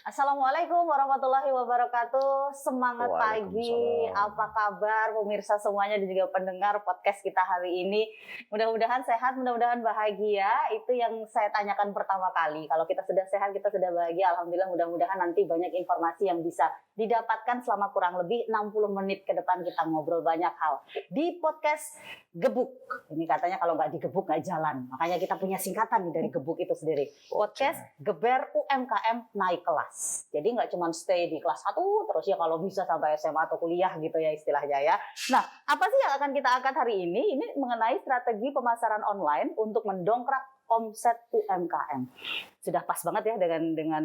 Assalamualaikum warahmatullahi wabarakatuh. Semangat pagi. Waalaikumsalam. Apa kabar pemirsa semuanya dan juga pendengar podcast kita hari ini? Mudah-mudahan sehat, mudah-mudahan bahagia. Itu yang saya tanyakan pertama kali. Kalau kita sudah sehat, kita sudah bahagia. Alhamdulillah, mudah-mudahan nanti banyak informasi yang bisa didapatkan selama kurang lebih 60 menit ke depan kita ngobrol banyak hal. Di podcast Gebuk. Ini katanya kalau nggak digebuk nggak jalan. Makanya kita punya singkatan nih dari Gebuk itu sendiri. Podcast Geber UMKM Naik Kelas. Jadi nggak cuma stay di kelas 1 terus ya, kalau bisa sampai SMA atau kuliah gitu ya istilahnya ya. Nah, apa sih yang akan kita angkat hari ini? Ini mengenai strategi pemasaran online untuk mendongkrak omset UMKM. Sudah pas banget ya dengan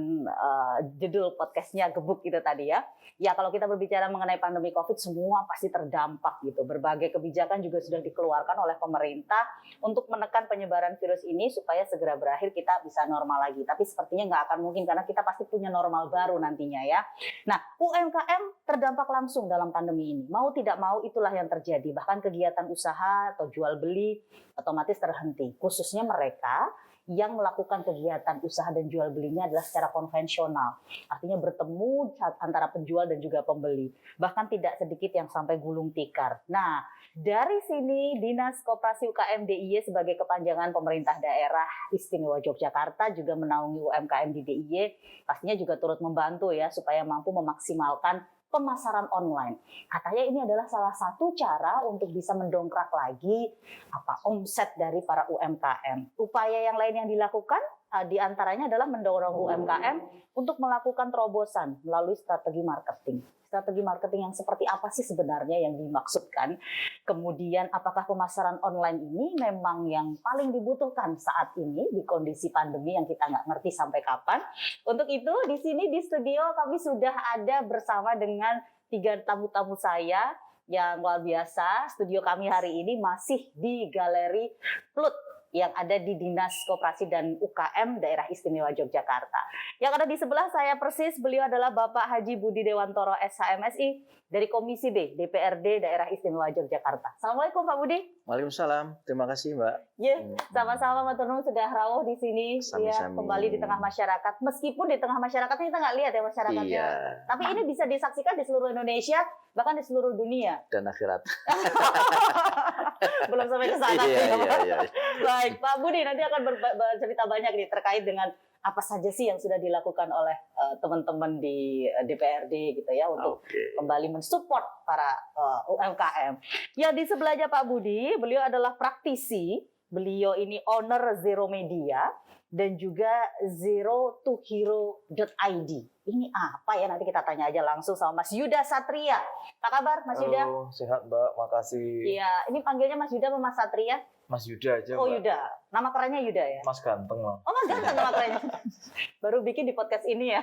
judul podcastnya Gebuk itu tadi ya. Ya, kalau kita berbicara mengenai pandemi COVID, semua pasti terdampak gitu. Berbagai kebijakan juga sudah dikeluarkan oleh pemerintah untuk menekan penyebaran virus ini supaya segera berakhir, kita bisa normal lagi. Tapi sepertinya nggak akan mungkin karena kita pasti punya normal baru nantinya ya. Nah, UMKM terdampak langsung dalam pandemi ini. Mau tidak mau itulah yang terjadi. Bahkan kegiatan usaha atau jual beli otomatis terhenti. Khususnya mereka yang melakukan kegiatan usaha dan jual belinya adalah secara konvensional. Artinya bertemu antara penjual dan juga pembeli. Bahkan tidak sedikit yang sampai gulung tikar. Nah, dari sini Dinas Koperasi UKM DIY sebagai kepanjangan pemerintah daerah Istimewa Yogyakarta juga menaungi UMKM di DIY. Pastinya juga turut membantu ya supaya mampu memaksimalkan pemasaran online. Katanya ini adalah salah satu cara untuk bisa mendongkrak lagi omset dari para UMKM. Upaya yang lain yang dilakukan diantaranya adalah mendorong UMKM untuk melakukan terobosan melalui strategi marketing. Strategi marketing yang seperti apa sih sebenarnya yang dimaksudkan? Kemudian apakah pemasaran online ini memang yang paling dibutuhkan saat ini di kondisi pandemi yang kita nggak ngerti sampai kapan? Untuk itu di sini di studio kami sudah ada bersama dengan 3 tamu-tamu saya yang luar biasa. Studio kami hari ini masih di Galeri Plut yang ada di Dinas Koperasi dan UKM Daerah Istimewa Yogyakarta. Yang ada di sebelah saya persis, beliau adalah Bapak Haji Budi Dewantoro SHMSI dari Komisi B DPRD Daerah Istimewa Yogyakarta. Assalamualaikum Pak Budi. Waalaikumsalam. Terima kasih, Mbak. Ya, sama-sama Mbak Tunung sudah rawuh di sini ya, kembali di tengah masyarakat. Meskipun di tengah masyarakat kita nggak lihat ya masyarakatnya. Iya. Tapi ini bisa disaksikan di seluruh Indonesia, bahkan di seluruh dunia. Dan akhirat. Belum sampai ke sana. Iya. Baik, Pak Budi nanti akan bercerita banyak nih terkait dengan apa saja sih yang sudah dilakukan oleh teman-teman di DPRD gitu ya untuk kembali mensupport para UMKM. Ya, di sebelahnya Pak Budi, beliau adalah praktisi, beliau ini owner Zero Media dan juga zero2hero.id. Ini apa ya? Nanti kita tanya aja langsung sama Mas Yuda Satria. Apa kabar Mas Yuda? Halo, sehat Mbak, makasih. Iya, ini panggilnya Mas Yuda atau Mas Satria? Mas Yuda aja, Oh, Mbak. Yuda. Nama kerennya Yuda ya? Mas ganteng, Mbak. Oh, Mas ganteng nama kerennya. Baru bikin di podcast ini ya.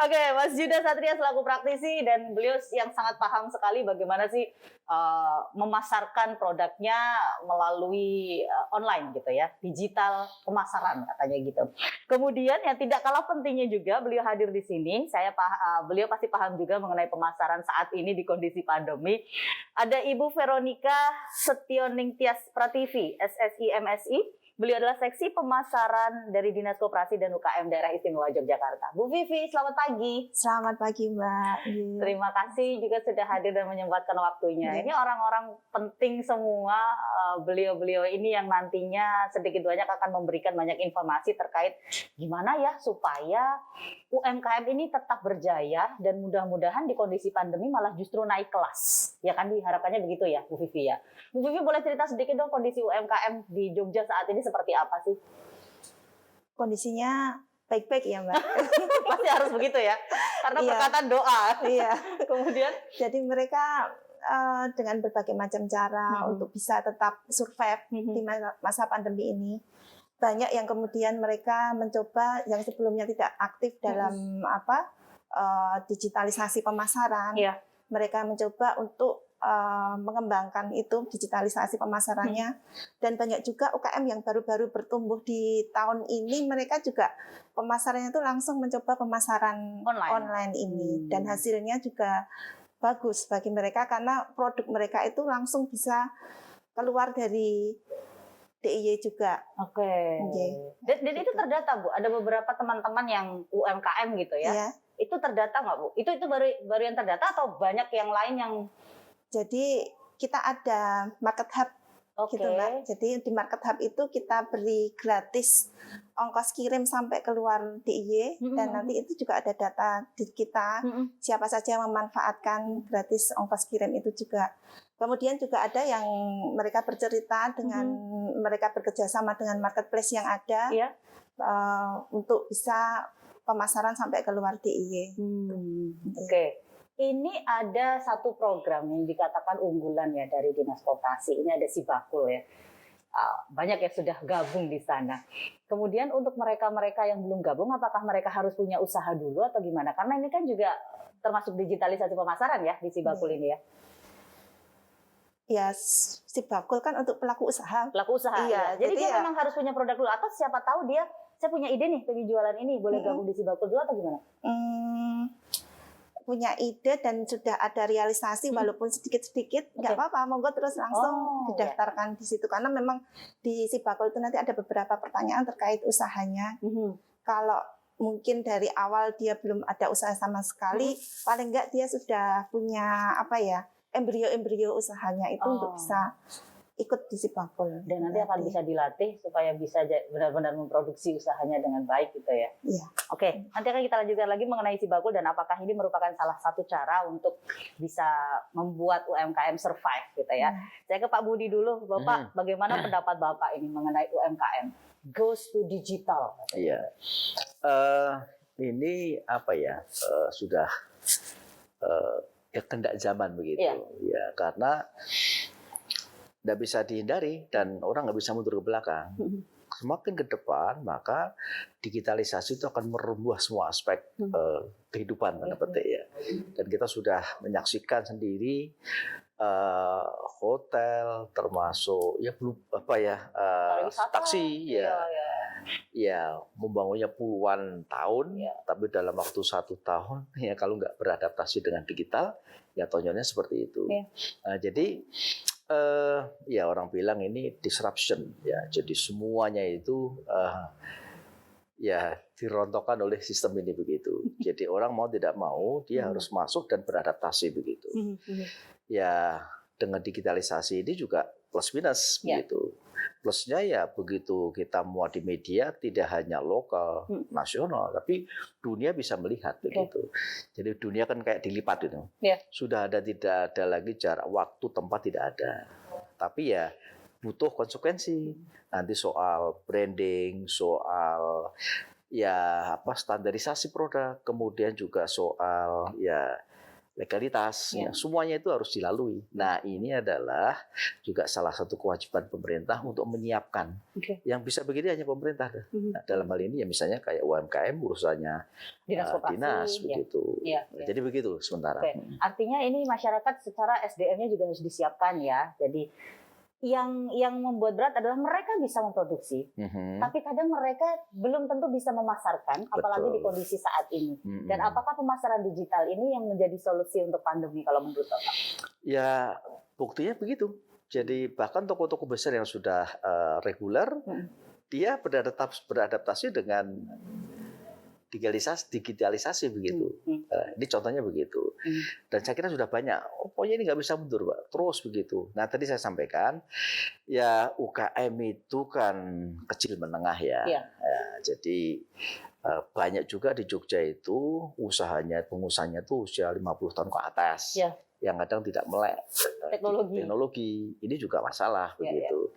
Oke, Mas Yuda Satria selaku praktisi dan beliau yang sangat paham sekali bagaimana sih memasarkan produknya melalui online gitu ya, digital pemasaran katanya gitu. Kemudian yang tidak kalah pentingnya juga beliau hadir di sini. Beliau pasti paham juga mengenai pemasaran saat ini di kondisi pandemi. Ada Ibu Veronica Setioning Tias Prativi, SSI MSI. Beliau adalah seksi pemasaran dari Dinas Koperasi dan UKM Daerah Istimewa Yogyakarta. Bu Vivi, selamat pagi. Selamat pagi, Mbak. Terima kasih juga sudah hadir dan menyempatkan waktunya. Ini orang-orang penting semua, beliau-beliau ini yang nantinya sedikit banyak akan memberikan banyak informasi terkait gimana ya supaya UMKM ini tetap berjaya dan mudah-mudahan di kondisi pandemi malah justru naik kelas. Ya kan diharapkannya begitu ya, Bu Vivi ya. Bu Vivi boleh cerita sedikit dong kondisi UMKM di Jogja saat ini seperti apa sih? Kondisinya baik-baik ya, Mbak. Pasti harus begitu ya, karena Iya. perkataan doa. Iya. Kemudian, Jadi mereka dengan berbagai macam cara untuk bisa tetap survive di masa pandemi ini. Banyak yang kemudian mereka mencoba yang sebelumnya tidak aktif dalam digitalisasi pemasaran. Iya. Mereka mencoba untuk mengembangkan itu digitalisasi pemasarannya, dan banyak juga UKM yang baru-baru bertumbuh di tahun ini, mereka juga pemasarannya itu langsung mencoba pemasaran online ini, dan hasilnya juga bagus bagi mereka karena produk mereka itu langsung bisa keluar dari DIY juga. Oke. Oke. Dan itu terdata Bu, ada beberapa teman-teman yang UMKM gitu ya. Ya. Itu terdata nggak Bu? Itu baru yang terdata atau banyak yang lain yang Jadi kita ada market hub oke. gitu Mbak. Jadi di market hub itu kita beri gratis ongkos kirim sampai keluar DIY dan nanti itu juga ada data di kita siapa saja yang memanfaatkan gratis ongkos kirim itu juga. Kemudian juga ada yang mereka bercerita dengan mereka bekerja sama dengan marketplace yang ada Iya. untuk bisa pemasaran sampai keluar DIY. Oke. Ini ada satu program yang dikatakan unggulan ya dari Dinas Koperasi. Ini ada Sibakul ya. Banyak yang sudah gabung di sana. Kemudian untuk mereka-mereka yang belum gabung, apakah mereka harus punya usaha dulu atau gimana? Karena ini kan juga termasuk digitalisasi pemasaran ya di Sibakul ini ya. Ya, Sibakul kan untuk pelaku usaha. Pelaku usaha. Iya, Jadi dia ya, memang harus punya produk dulu atau siapa tahu dia saya punya ide nih pengen jualan ini, boleh gabung di Sibakul dulu atau gimana? Punya ide dan sudah ada realisasi walaupun sedikit-sedikit nggak apa-apa, monggo terus langsung didaftarkan di situ karena memang di Sibakul itu nanti ada beberapa pertanyaan terkait usahanya. Kalau mungkin dari awal dia belum ada usaha sama sekali, paling nggak dia sudah punya apa ya embrio usahanya itu untuk bisa ikut di Sibakul. Dan nanti akan bisa dilatih supaya bisa benar-benar memproduksi usahanya dengan baik gitu ya. Iya. Oke, nanti akan kita lanjutkan lagi mengenai Sibakul dan apakah ini merupakan salah satu cara untuk bisa membuat UMKM survive gitu ya. Saya ke Pak Budi dulu, Bapak, bagaimana pendapat Bapak ini mengenai UMKM? Goes to digital. Iya. Ini apa ya? Sudah ya kendak zaman begitu. Iya. Ya, karena tidak bisa dihindari dan orang nggak bisa mundur ke belakang. Semakin ke depan maka digitalisasi itu akan merubah semua aspek kehidupan tanda petik ya. Dan kita sudah menyaksikan sendiri hotel termasuk ya belum apa ya taksi ya membangunnya puluhan tahun tapi dalam waktu 1 tahun ya kalau nggak beradaptasi dengan digital ya tonjolnya seperti itu. Nah, jadi ya orang bilang ini disruption ya, jadi semuanya itu ya dirontokkan oleh sistem ini begitu. Jadi orang mau tidak mau dia harus masuk dan beradaptasi begitu. Ya dengan digitalisasi ini juga plus minus begitu. Plusnya ya begitu kita muat di media tidak hanya lokal, nasional, tapi dunia bisa melihat begitu. Jadi dunia kan kayak dilipat itu. Sudah tidak ada lagi jarak waktu tempat tidak ada. Tapi ya butuh konsekuensi. Nanti soal branding, soal ya standarisasi produk, kemudian juga soal ya legalitas, ya, semuanya itu harus dilalui. Nah, ini adalah juga salah satu kewajiban pemerintah untuk menyiapkan. Yang bisa begitu hanya pemerintah. Nah, dalam hal ini ya misalnya kayak UMKM urusannya dinas begitu. Jadi begitu sementara. Artinya ini masyarakat secara SDM-nya juga harus disiapkan ya. Jadi yang membuat berat adalah mereka bisa memproduksi, tapi kadang mereka belum tentu bisa memasarkan, apalagi di kondisi saat ini. Dan apakah pemasaran digital ini yang menjadi solusi untuk pandemi kalau menurut Bapak? Ya buktinya begitu. Jadi bahkan toko-toko besar yang sudah reguler, dia beradaptasi dengan digitalisasi begitu. Ini contohnya begitu. Dan saya kira sudah banyak. Pokoknya ini nggak bisa mundur, Pak. Terus begitu. Nah tadi saya sampaikan, ya UKM itu kan kecil menengah ya. Jadi banyak juga di Jogja itu pengusahanya tuh usia 50 tahun ke atas. Yang kadang tidak melek teknologi. Ini juga masalah begitu.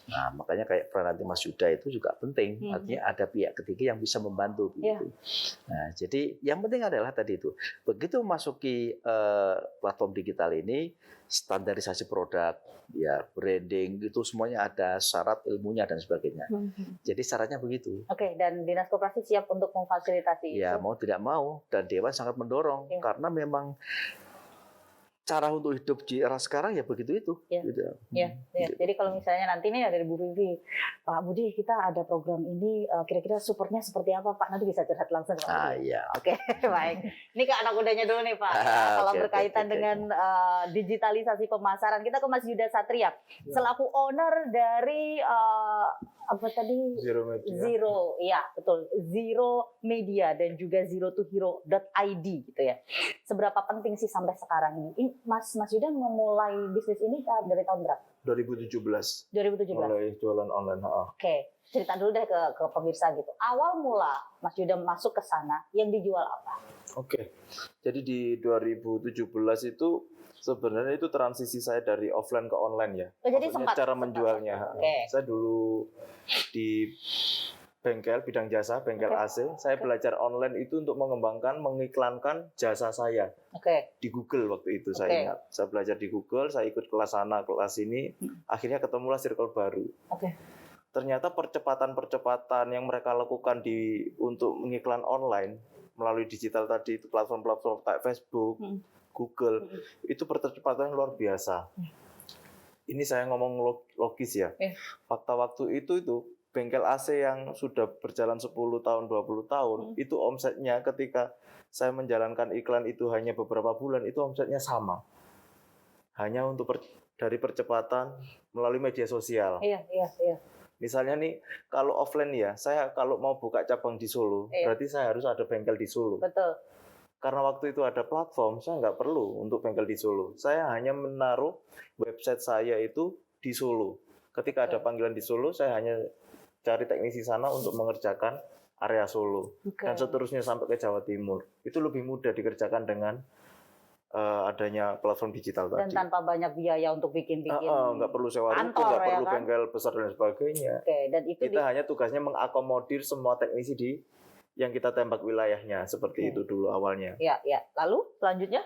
Nah, makanya kayak peran nanti Mas Yuda itu juga penting. Artinya ada pihak ketiga yang bisa membantu begitu. Nah, jadi yang penting adalah tadi itu. Begitu memasuki platform digital ini, standarisasi produk, ya branding itu semuanya ada syarat ilmunya dan sebagainya. Jadi syaratnya begitu. Oke, dan Dinas Koperasi siap untuk memfasilitasi itu. Ya, mau tidak mau dan Dewan sangat mendorong karena memang cara untuk hidup di era sekarang ya begitu itu. Ya. Gitu. Ya. Jadi kalau misalnya nanti nih dari Bu Vivi, Pak Budi kita ada program ini, kira-kira supportnya seperti apa Pak? Nanti bisa curhat langsung Pak Budi. Iya. Oke, baik. Ini ke anak mudanya dulu nih Pak. Kalau berkaitan dengan digitalisasi pemasaran, kita ke Mas Yuda Satria selaku owner dari apa tadi? Zero Media. Zero, ya betul. Zero Media dan juga zerotohero.id gitu ya. Seberapa penting sih sampai sekarang ini? Mas Yuda memulai bisnis ini dari tahun berapa? 2017. 2017. Mulai jualan online. Oke, cerita dulu deh ke pemirsa gitu. Awal mula Mas Yuda masuk ke sana, yang dijual apa? Oke. Jadi di 2017 itu sebenarnya itu transisi saya dari offline ke online ya. Oh, jadi Maksudnya cara menjualnya. Oke. Saya dulu di bengkel bidang jasa, bengkel AC. Saya belajar online itu untuk mengembangkan, mengiklankan jasa saya. Oke. Di Google waktu itu saya ingat. Saya belajar di Google, saya ikut kelas sana, kelas ini. Akhirnya ketemulah circle baru. Oke. Ternyata percepatan-percepatan yang mereka lakukan untuk mengiklan online melalui digital tadi, itu platform-platform kayak Facebook, Google, itu percepatan yang luar biasa. Ini saya ngomong logis ya. Fakta waktu itu bengkel AC yang sudah berjalan 10 tahun, 20 tahun, itu omsetnya ketika saya menjalankan iklan itu hanya beberapa bulan, itu omsetnya sama. Hanya untuk dari percepatan melalui media sosial. Iya. Misalnya nih, kalau offline ya, saya kalau mau buka cabang di Solo, berarti saya harus ada bengkel di Solo. Betul. Karena waktu itu ada platform, saya nggak perlu untuk bengkel di Solo. Saya hanya menaruh website saya itu di Solo. Ketika ada panggilan di Solo, saya hanya cari teknisi sana untuk mengerjakan area Solo. Dan seterusnya sampai ke Jawa Timur. Itu lebih mudah dikerjakan dengan adanya platform digital dan tadi. Dan tanpa banyak biaya untuk bikin nggak perlu sewa ruko, nggak perlu bengkel besar dan sebagainya. Dan itu kita hanya tugasnya mengakomodir semua teknisi yang kita tembak wilayahnya, seperti itu dulu awalnya. Ya. Lalu selanjutnya?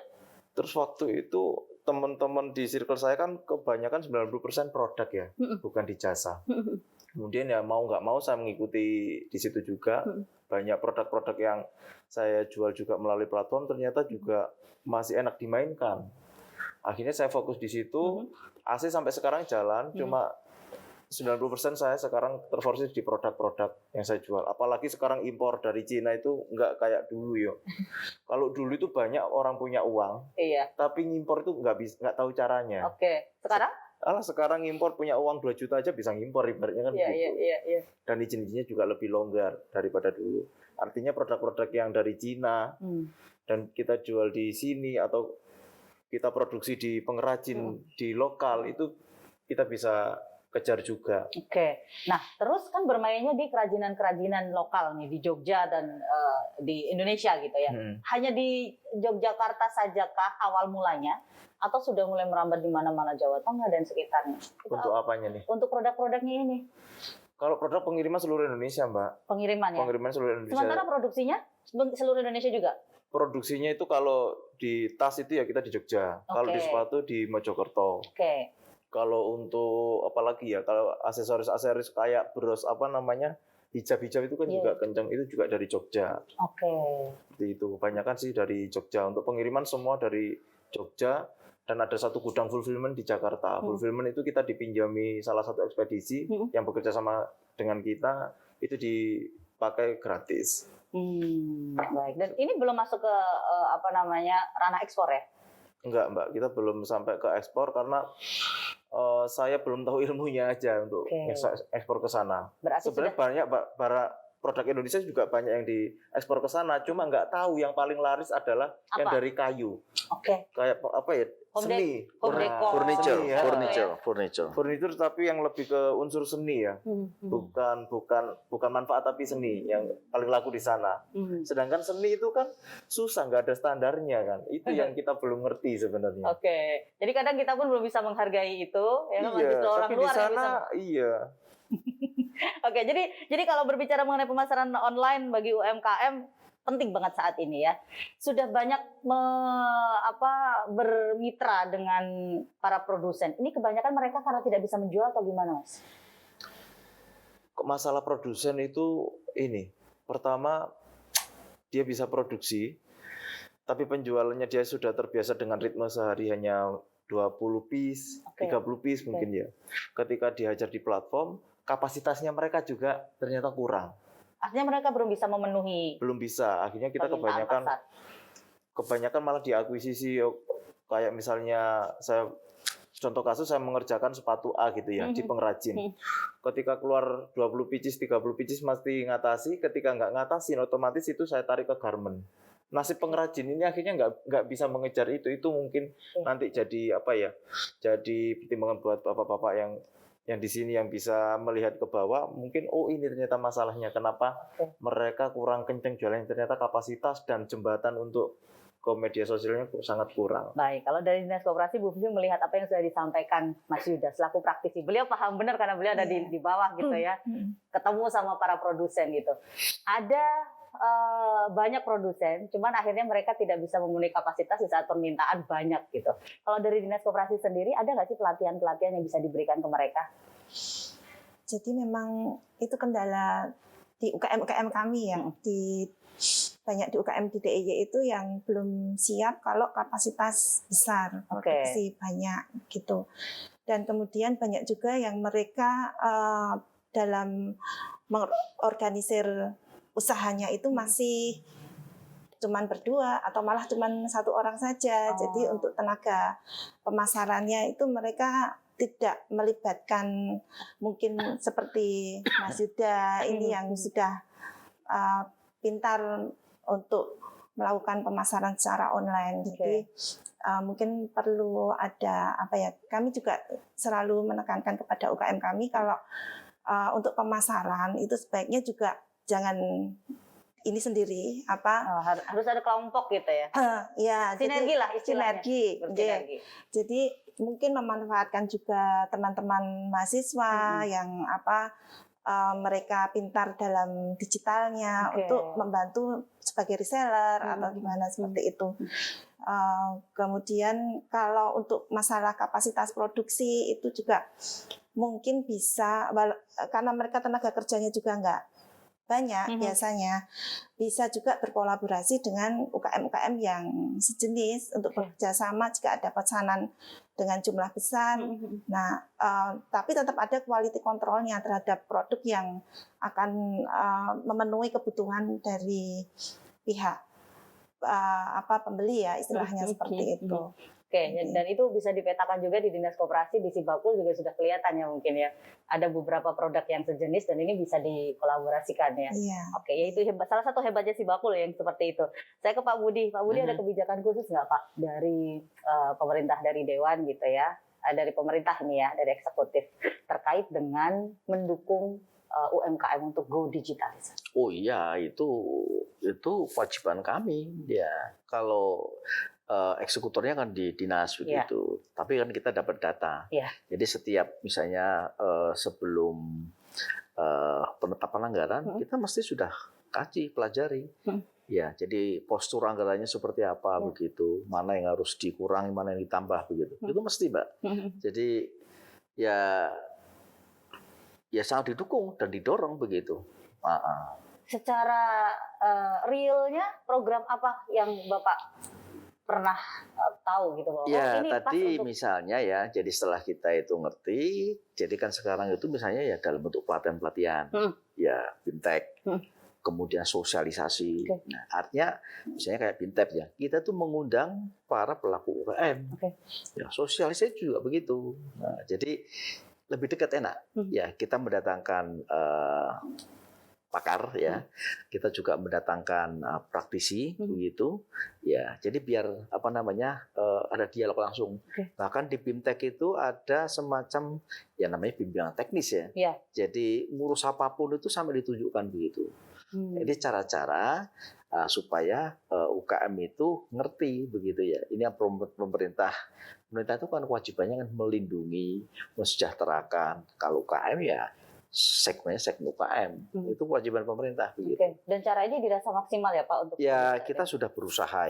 Terus waktu itu teman-teman di circle saya kan kebanyakan 90% produk ya, bukan di jasa. Kemudian ya mau nggak mau saya mengikuti di situ juga. Banyak produk-produk yang saya jual juga melalui platform ternyata juga masih enak dimainkan. Akhirnya saya fokus di situ. AC sampai sekarang jalan, cuma 90% saya sekarang terfokus di produk-produk yang saya jual. Apalagi sekarang impor dari Cina itu nggak kayak dulu ya. Kalau dulu itu banyak orang punya uang, tapi ngimpor itu nggak tahu caranya. Sekarang? Sekarang impor punya uang 2 juta aja bisa ngimpor, ibaratnya kan begitu. Iya. Dan izin-izinnya juga lebih longgar daripada dulu. Artinya produk-produk yang dari Cina dan kita jual di sini atau kita produksi di pengrajin di lokal itu kita bisa kejar juga. Nah terus kan bermainnya di kerajinan-kerajinan lokal nih di Jogja dan di Indonesia gitu ya. Hanya di Yogyakarta sajakah awal mulanya? Atau sudah mulai merambat di mana-mana Jawa Tengah dan sekitarnya? Untuk apanya nih? Untuk produk-produknya ini. Kalau produk pengiriman seluruh Indonesia, Mbak. Pengiriman ya? Pengiriman seluruh Indonesia. Sementara produksinya seluruh Indonesia juga? Produksinya itu kalau di tas itu ya kita di Jogja. Kalau di sepatu di Mojokerto. Kalau untuk apalagi ya, kalau aksesoris kayak bros hijab-hijab itu kan juga kencang, itu juga dari Jogja. Seperti itu. Kebanyakan sih dari Jogja. Untuk pengiriman semua dari Jogja. Dan ada satu gudang fulfillment di Jakarta. Fulfillment itu kita dipinjami salah satu ekspedisi yang bekerja sama dengan kita, itu dipakai gratis. Baik. Dan ini belum masuk ke ranah ekspor ya? Enggak, Mbak. Kita belum sampai ke ekspor karena saya belum tahu ilmunya aja untuk ekspor ke sana. Sebenarnya banyak produk Indonesia juga banyak yang diekspor ke sana, cuma nggak tahu yang paling laris adalah yang dari kayu. Kayak apa ya? Seni, furniture, tapi yang lebih ke unsur seni ya, bukan manfaat tapi seni yang paling laku di sana. Sedangkan seni itu kan susah, nggak ada standarnya kan, itu yang kita belum ngerti sebenarnya. Jadi kadang kita pun belum bisa menghargai itu, ya kan? Tapi di sana iya. Jadi kalau berbicara mengenai pemasaran online bagi UMKM penting banget saat ini ya. Sudah banyak bermitra dengan para produsen. Ini kebanyakan mereka karena tidak bisa menjual atau gimana, Mas? Masalah produsen itu ini. Pertama, dia bisa produksi, tapi penjualannya dia sudah terbiasa dengan ritme sehari hanya 20 piece, 30 piece mungkin ya. Ketika dihajar di platform, kapasitasnya mereka juga ternyata kurang. Artinya mereka belum bisa memenuhi. Belum bisa. Akhirnya kita kebanyakan malah diakuisisi. Kayak misalnya contoh kasus saya mengerjakan sepatu A gitu ya, di pengrajin. Ketika keluar 20 pieces, 30 pieces mesti ngatasi. Ketika nggak ngatasin, otomatis itu saya tarik ke garment. Nasib pengrajin ini akhirnya nggak bisa mengejar itu mungkin nanti jadi apa ya? Jadi pertimbangan buat bapak-bapak yang di sini yang bisa melihat ke bawah, mungkin ini ternyata masalahnya kenapa mereka kurang kenceng jualan, ternyata kapasitas dan jembatan untuk ke media sosialnya sangat kurang. Baik, kalau dari Dinas Koperasi, Bu Vivi melihat apa yang sudah disampaikan Mas Yuda selaku praktisi. Beliau paham benar karena beliau ada di bawah gitu ya, ketemu sama para produsen gitu. Ada banyak produsen, cuman akhirnya mereka tidak bisa memenuhi kapasitas di saat permintaan banyak gitu. Kalau dari Dinas Koperasi sendiri, ada nggak sih pelatihan-pelatihan yang bisa diberikan ke mereka? Jadi memang itu kendala di UKM kami ya, banyak di UKM di DIY itu yang belum siap kalau kapasitas besar, produksi banyak gitu. Dan kemudian banyak juga yang mereka dalam mengorganisir usahanya itu masih cuman berdua atau malah cuman satu orang saja. Jadi untuk tenaga pemasarannya itu mereka tidak melibatkan mungkin seperti Mas Yuda ini yang sudah pintar untuk melakukan pemasaran secara online. Jadi mungkin perlu ada kami juga selalu menekankan kepada UKM kami kalau untuk pemasaran itu sebaiknya juga jangan ini sendiri harus ada kelompok gitu ya. Sinergi lah istilahnya. Sinergi. Jadi mungkin memanfaatkan juga teman-teman mahasiswa yang mereka pintar dalam digitalnya untuk membantu sebagai reseller atau gimana seperti itu. Kemudian kalau untuk masalah kapasitas produksi itu juga mungkin bisa, karena mereka tenaga kerjanya juga nggak banyak biasanya, bisa juga berkolaborasi dengan UKM-UKM yang sejenis untuk bekerja sama jika ada pesanan dengan jumlah besar. Nah, tapi tetap ada quality control-nya terhadap produk yang akan memenuhi kebutuhan dari pihak pembeli ya, istilahnya seperti itu. Dan itu bisa dipetakan juga di Dinas Koperasi, di Sibakul juga sudah kelihatan ya mungkin ya. Ada beberapa produk yang sejenis dan ini bisa dikolaborasikan ya. Ya itu salah satu hebatnya Sibakul yang seperti itu. Saya ke Pak Budi. Pak Budi ada kebijakan khusus nggak Pak dari pemerintah, dari Dewan gitu ya, dari pemerintah ini ya, dari eksekutif terkait dengan mendukung UMKM untuk go digitalisasi? Oh iya, itu kewajiban kami ya. Kalau eksekutornya kan di dinas begitu, tapi kan kita dapat data. Jadi setiap misalnya sebelum penetapan anggaran kita mesti sudah pelajari. Ya, jadi postur anggarannya seperti apa begitu, mana yang harus dikurangi, mana yang ditambah begitu. Itu mesti, Mbak. Jadi ya sangat didukung dan didorong begitu. Secara realnya program apa yang Bapak pernah tahu gitu bahwa ya ini tadi misalnya ya, jadi setelah kita itu ngerti, jadi kan sekarang itu misalnya ya dalam bentuk pelatihan ya fintech, kemudian sosialisasi. Nah, artinya misalnya kayak fintech ya, kita tuh mengundang para pelaku UKM, ya sosialisasi juga begitu. Nah, jadi lebih dekat enak ya, kita mendatangkan pakar ya, kita juga mendatangkan praktisi begitu ya, jadi biar ada dialog langsung. Bahkan di BIMTEK itu ada semacam ya namanya bimbingan teknis ya. Jadi ngurus apapun itu sampai ditunjukkan begitu. Ini cara-cara supaya UKM itu ngerti begitu ya. Ini yang pemerintah itu kan kewajibannya kan melindungi, mensejahterakan. Kalau UKM ya segmen UKM, itu kewajiban pemerintah begitu. Dan cara ini dirasa maksimal ya Pak untuk kita sudah berusaha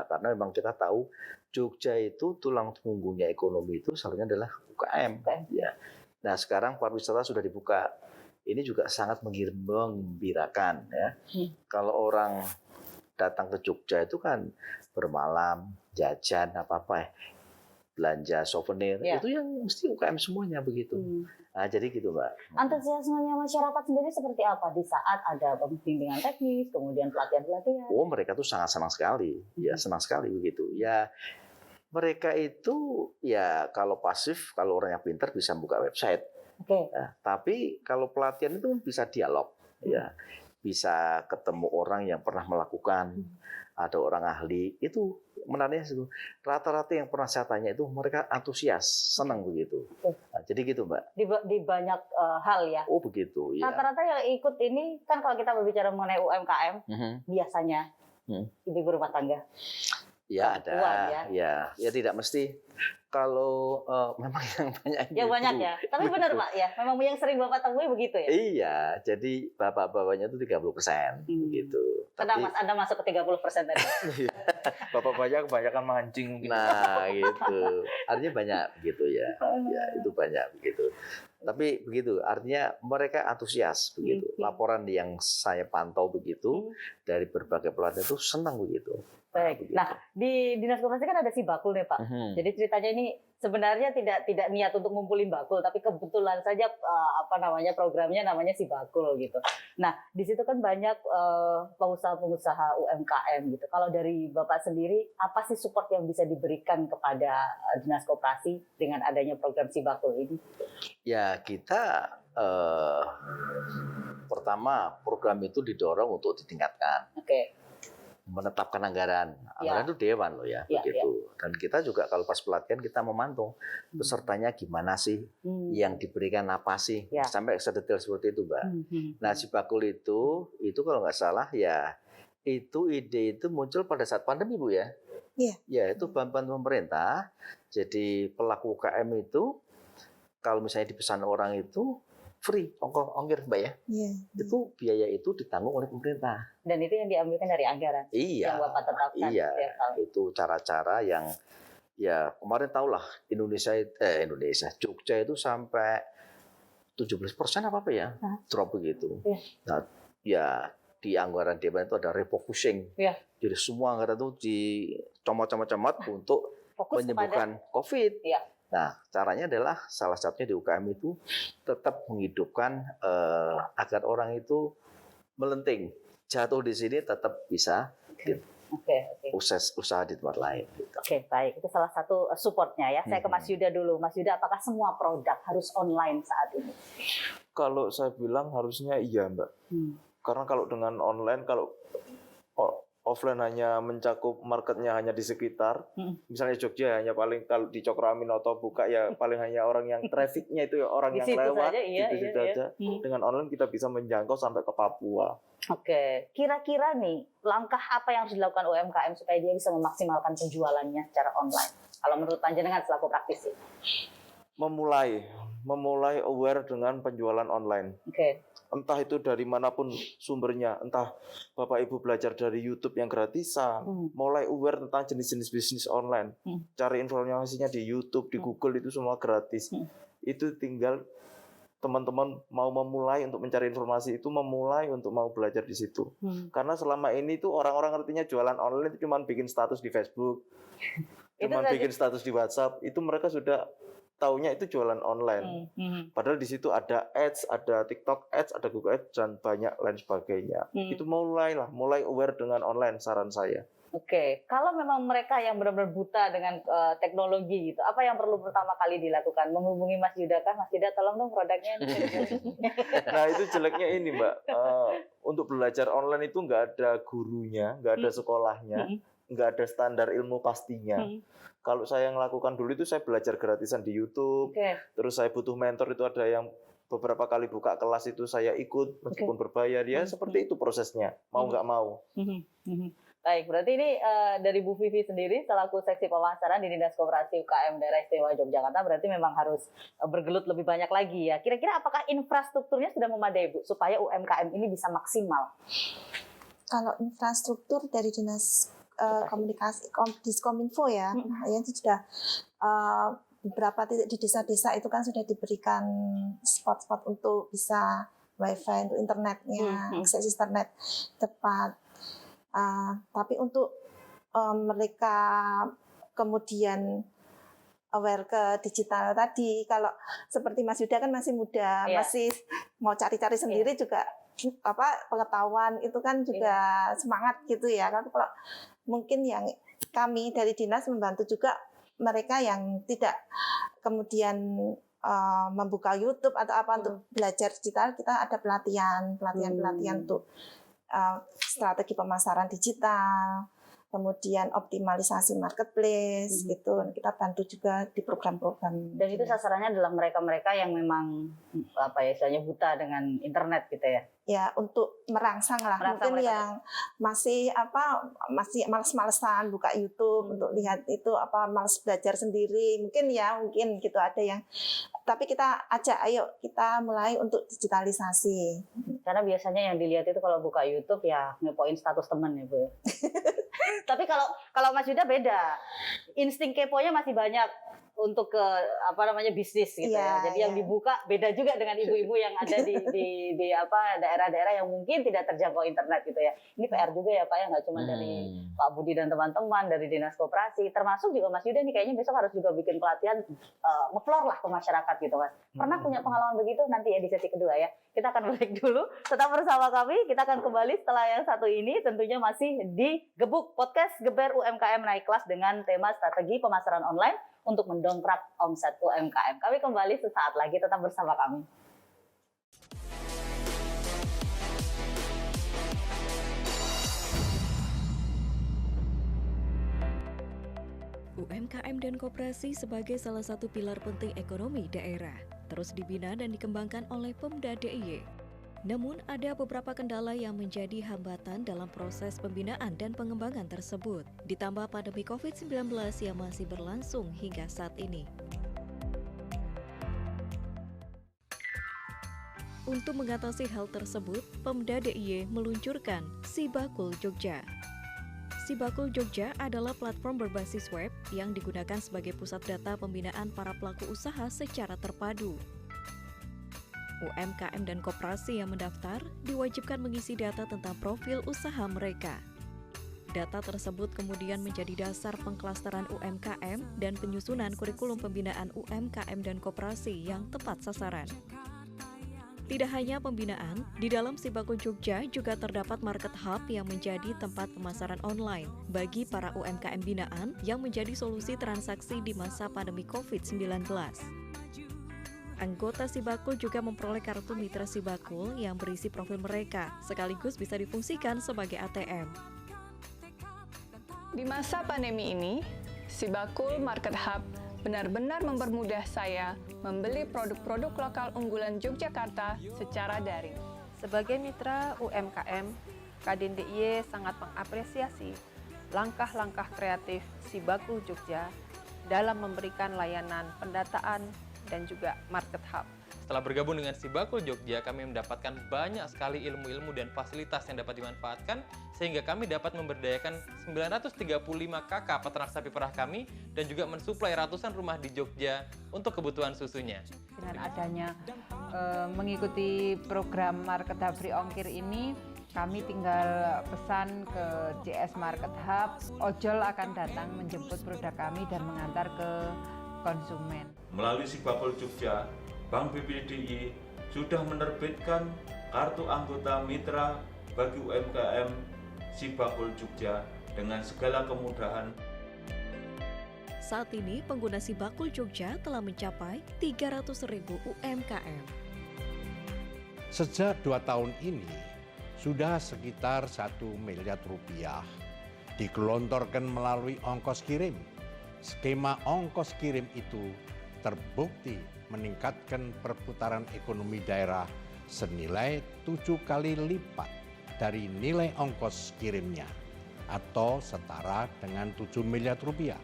karena memang kita tahu Jogja itu tulang punggungnya ekonomi itu seharusnya adalah UKM. Ya. Nah, sekarang pariwisata sudah dibuka. Ini juga sangat menggembirakan ya. Kalau orang datang ke Jogja itu kan bermalam, jajan apa-apa, belanja souvenir, itu yang mesti UKM semuanya begitu. Nah, jadi gitu, Mbak. Antusiasmenya masyarakat sendiri seperti apa di saat ada bimbingan teknis, kemudian pelatihan-pelatihan? Oh, mereka tuh sangat senang sekali. Ya, senang sekali begitu. Ya, mereka itu ya kalau pasif, kalau orang yang pintar bisa buka website. Nah, tapi kalau pelatihan itu bisa dialog, ya. Bisa ketemu orang yang pernah melakukan, ada orang ahli, itu menariknya itu. Rata-rata yang pernah saya tanya itu mereka antusias, senang begitu. Nah, jadi gitu, Mbak. Di banyak hal ya. Oh begitu. Ya. Rata-rata yang ikut ini kan kalau kita berbicara mengenai UMKM, biasanya ibu rumah tangga. Ya ada, ya tidak mesti. Kalau memang yang banyak ya gitu. Banyak ya, tapi benar Pak ya, memang yang sering Bapak temui begitu ya? Iya, jadi bapak-bapaknya itu 30% gitu. Tapi Anda masuk ke 30% tadi. Bapak-bapaknya kebanyakan mancing. Nah gitu, artinya banyak gitu ya, ya itu banyak begitu. Tapi begitu, artinya mereka antusias begitu. Laporan yang saya pantau begitu dari berbagai pelatihan itu senang begitu. Baik. Nah, di Dinas Koperasi kan ada si bakul nih Pak. Jadi ceritanya ini sebenarnya tidak niat untuk ngumpulin bakul, tapi kebetulan saja programnya namanya si bakul gitu. Nah, di situ kan banyak pengusaha-pengusaha UMKM gitu. Kalau dari Bapak sendiri, apa sih support yang bisa diberikan kepada Dinas Koperasi dengan adanya program si bakul ini? Ya, kita pertama program itu didorong untuk ditingkatkan. Menetapkan anggaran itu dewan loh ya, begitu. Dan kita juga kalau pas pelatihan kita memantau pesertanya gimana sih, yang diberikan apa sih, sampai sedetail seperti itu, Mbak. Nah, si bakul itu kalau nggak salah ya, itu ide itu muncul pada saat pandemi, Bu ya. Ya, itu bantuan pemerintah. Jadi pelaku UKM itu kalau misalnya dipesan orang itu free, ongkir Mbak ya. Itu biaya itu ditanggung oleh pemerintah. Dan itu yang diambilkan dari anggaran. Iya. Yang Bapak tetapkan. Iya. Itu cara-cara yang ya kemarin tahulah Indonesia Jogja itu sampai 17% apa ya drop begitu. Nah, ya di anggaran dewan itu ada refocusing. Jadi semua anggaran itu dicomot-comot untuk menyembuhkan COVID. Nah, caranya adalah salah satunya di UKM itu tetap menghidupkan agar orang itu melenting, jatuh di sini tetap bisa usaha di tempat lain. Gitu. Baik. Itu salah satu supportnya ya. Saya ke Mas Yuda dulu. Mas Yuda, apakah semua produk harus online saat ini? Kalau saya bilang harusnya iya, Mbak. Karena kalau dengan online, kalau offline hanya mencakup marketnya hanya di sekitar, misalnya Jogja hanya paling kalau di Cokroaminoto buka ya paling hanya orang yang trafficnya itu ya orang yang lewat gitu saja. Dengan online kita bisa menjangkau sampai ke Papua. Kira-kira nih langkah apa yang harus dilakukan UMKM supaya dia bisa memaksimalkan penjualannya secara online? Kalau menurut Panjenengan selaku praktisi? Memulai aware dengan penjualan online. Entah itu dari manapun sumbernya, entah Bapak Ibu belajar dari YouTube yang gratisan, mulai aware tentang jenis-jenis bisnis online, cari informasinya di YouTube, di Google itu semua gratis. Itu tinggal teman-teman mau memulai untuk mencari informasi itu memulai untuk mau belajar di situ. Karena selama ini tuh orang-orang ngertinya jualan online itu cuma bikin status di Facebook, cuma bikin status di WhatsApp, itu mereka sudah taunya itu jualan online. Padahal di situ ada ads, ada TikTok ads, ada Google ads dan banyak lain sebagainya. Itu mulai aware dengan online saran saya. Kalau memang mereka yang benar-benar buta dengan teknologi gitu, apa yang perlu pertama kali dilakukan? Menghubungi Mas Yuda kan, Mas Yuda tolong dong produknya. Nah itu jeleknya ini Mbak, untuk belajar online itu nggak ada gurunya, nggak ada sekolahnya, nggak ada standar ilmu pastinya. Kalau saya yang lakukan dulu itu saya belajar gratisan di YouTube, terus saya butuh mentor itu ada yang beberapa kali buka kelas itu saya ikut meskipun berbayar ya seperti itu prosesnya mau nggak mau. Baik, berarti ini dari Bu Vivi sendiri selaku seksi pemasaran di Dinas Koperasi UKM Daerah Istimewa Yogyakarta berarti memang harus bergelut lebih banyak lagi ya. Kira-kira apakah infrastrukturnya sudah memadai Bu supaya UMKM ini bisa maksimal? Kalau infrastruktur dari Dinas Komunikasi Diskominfo ya, yang sudah beberapa titik di desa-desa itu kan sudah diberikan spot-spot untuk bisa wifi untuk internetnya, akses internet tepat. Tapi untuk mereka kemudian aware ke digital tadi, kalau seperti Mas Yuda kan masih muda, masih mau cari-cari sendiri juga pengetahuan itu kan juga semangat gitu ya. Kalau mungkin yang kami dari dinas membantu juga mereka yang tidak kemudian membuka YouTube atau apa untuk belajar digital, kita ada pelatihan untuk strategi pemasaran digital, kemudian optimalisasi marketplace gitu. Kita bantu juga di program-program. Dan itu sasarannya adalah mereka-mereka yang memang istilahnya buta dengan internet gitu ya. Ya, untuk merangsang mungkin mereka yang masih malas-malesan buka YouTube untuk lihat itu malas belajar sendiri. Mungkin gitu ada yang, tapi kita ajak ayo kita mulai untuk digitalisasi. Karena biasanya yang dilihat itu kalau buka YouTube ya ngepoin status teman ya, Bu. Tapi kalau Mas Yuda beda. Insting keponya masih banyak untuk ke bisnis gitu ya. Jadi yang dibuka beda juga dengan ibu-ibu yang ada di daerah-daerah yang mungkin tidak terjangkau internet gitu ya. Ini PR juga ya Pak ya, nggak cuma dari Pak Budi dan teman-teman dari Dinas Koperasi, termasuk juga Mas Yuda nih kayaknya besok harus juga bikin pelatihan nge-floor lah ke masyarakat gitu Mas. Pernah punya pengalaman begitu? Nanti ya di sesi kedua ya. Kita akan break dulu. Tetap bersama kami. Kita akan kembali setelah yang satu ini. Tentunya masih di Gebuk Podcast Geber UMKM Naik Kelas dengan tema strategi pemasaran online untuk mendongkrak omset UMKM. Kami kembali sesaat lagi. Tetap bersama kami. UMKM dan koperasi sebagai salah satu pilar penting ekonomi daerah terus dibina dan dikembangkan oleh Pemda DIY. Namun ada beberapa kendala yang menjadi hambatan dalam proses pembinaan dan pengembangan tersebut, ditambah pandemi COVID-19 yang masih berlangsung hingga saat ini. Untuk mengatasi hal tersebut, Pemda DIY meluncurkan Sibakul Jogja. Sibakul Jogja adalah platform berbasis web yang digunakan sebagai pusat data pembinaan para pelaku usaha secara terpadu. UMKM dan koperasi yang mendaftar diwajibkan mengisi data tentang profil usaha mereka. Data tersebut kemudian menjadi dasar pengklasteran UMKM dan penyusunan kurikulum pembinaan UMKM dan koperasi yang tepat sasaran. Tidak hanya pembinaan, di dalam Sibakul Jogja juga terdapat market hub yang menjadi tempat pemasaran online bagi para UMKM binaan yang menjadi solusi transaksi di masa pandemi COVID-19. Anggota Sibakul juga memperoleh kartu Mitra Sibakul yang berisi profil mereka, sekaligus bisa difungsikan sebagai ATM. Di masa pandemi ini, Sibakul Market Hub benar-benar mempermudah saya membeli produk-produk lokal unggulan Yogyakarta secara daring. Sebagai mitra UMKM, Kadin DIY sangat mengapresiasi langkah-langkah kreatif Sibakul Jogja dalam memberikan layanan pendataan dan juga market hub. Setelah bergabung dengan Sibakul Jogja, kami mendapatkan banyak sekali ilmu-ilmu dan fasilitas yang dapat dimanfaatkan, sehingga kami dapat memberdayakan 935 KK peternak sapi perah kami dan juga mensuplai ratusan rumah di Jogja untuk kebutuhan susunya. Dengan adanya mengikuti program Market Hub Free Ongkir ini, kami tinggal pesan ke JS Market Hub, ojol akan datang menjemput produk kami dan mengantar ke konsumen. Melalui Sibakul Jogja, Bank BPDI sudah menerbitkan kartu anggota mitra bagi UMKM Sibakul Jogja dengan segala kemudahan. Saat ini pengguna Sibakul Jogja telah mencapai 300.000 UMKM. Sejak 2 tahun ini, sudah sekitar 1 miliar rupiah digelontorkan melalui ongkos kirim. Skema ongkos kirim itu terbukti meningkatkan perputaran ekonomi daerah senilai 7 kali lipat dari nilai ongkos kirimnya atau setara dengan 7 miliar rupiah.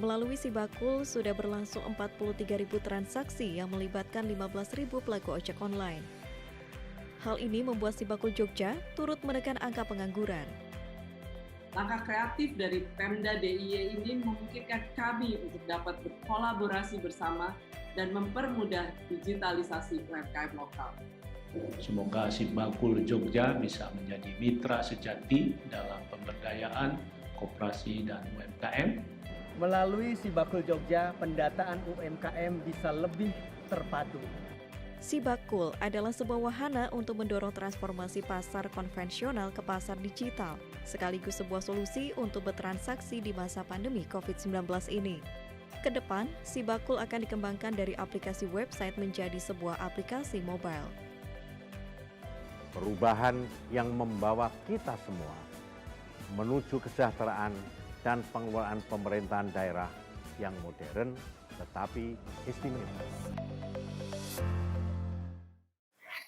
Melalui Sibakul sudah berlangsung 43.000 transaksi yang melibatkan 15.000 pelaku ojek online. Hal ini membuat Sibakul Jogja turut menekan angka pengangguran. Langkah kreatif dari Pemda DIY ini memungkinkan kami untuk dapat berkolaborasi bersama dan mempermudah digitalisasi UMKM lokal. Semoga Sibakul Jogja bisa menjadi mitra sejati dalam pemberdayaan koperasi dan UMKM. Melalui Sibakul Jogja, pendataan UMKM bisa lebih terpadu. Sibakul adalah sebuah wahana untuk mendorong transformasi pasar konvensional ke pasar digital, sekaligus sebuah solusi untuk bertransaksi di masa pandemi COVID-19 ini. Kedepan, Sibakul akan dikembangkan dari aplikasi website menjadi sebuah aplikasi mobile. Perubahan yang membawa kita semua menuju kesejahteraan dan pengelolaan pemerintahan daerah yang modern tetapi istimewa.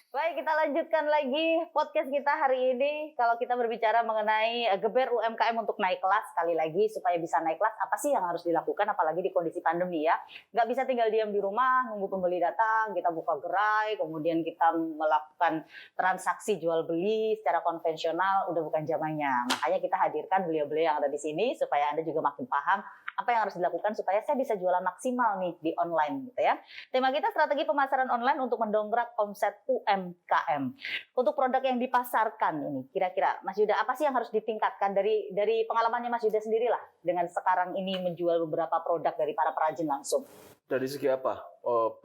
Baik, kita lanjutkan lagi podcast kita hari ini. Kalau kita berbicara mengenai geber UMKM untuk naik kelas, sekali lagi supaya bisa naik kelas, apa sih yang harus dilakukan apalagi di kondisi pandemi ya. Nggak bisa tinggal diam di rumah, nunggu pembeli datang, kita buka gerai, kemudian kita melakukan transaksi jual beli secara konvensional, udah bukan zamannya. Makanya kita hadirkan beliau-beliau yang ada di sini supaya Anda juga makin paham apa yang harus dilakukan supaya saya bisa jualan maksimal nih di online gitu ya. Tema kita strategi pemasaran online untuk mendongkrak omset UMKM. Untuk produk yang dipasarkan ini, kira-kira Mas Yuda apa sih yang harus ditingkatkan dari pengalamannya Mas Yuda sendiri lah dengan sekarang ini menjual beberapa produk dari para perajin langsung? Dari segi apa?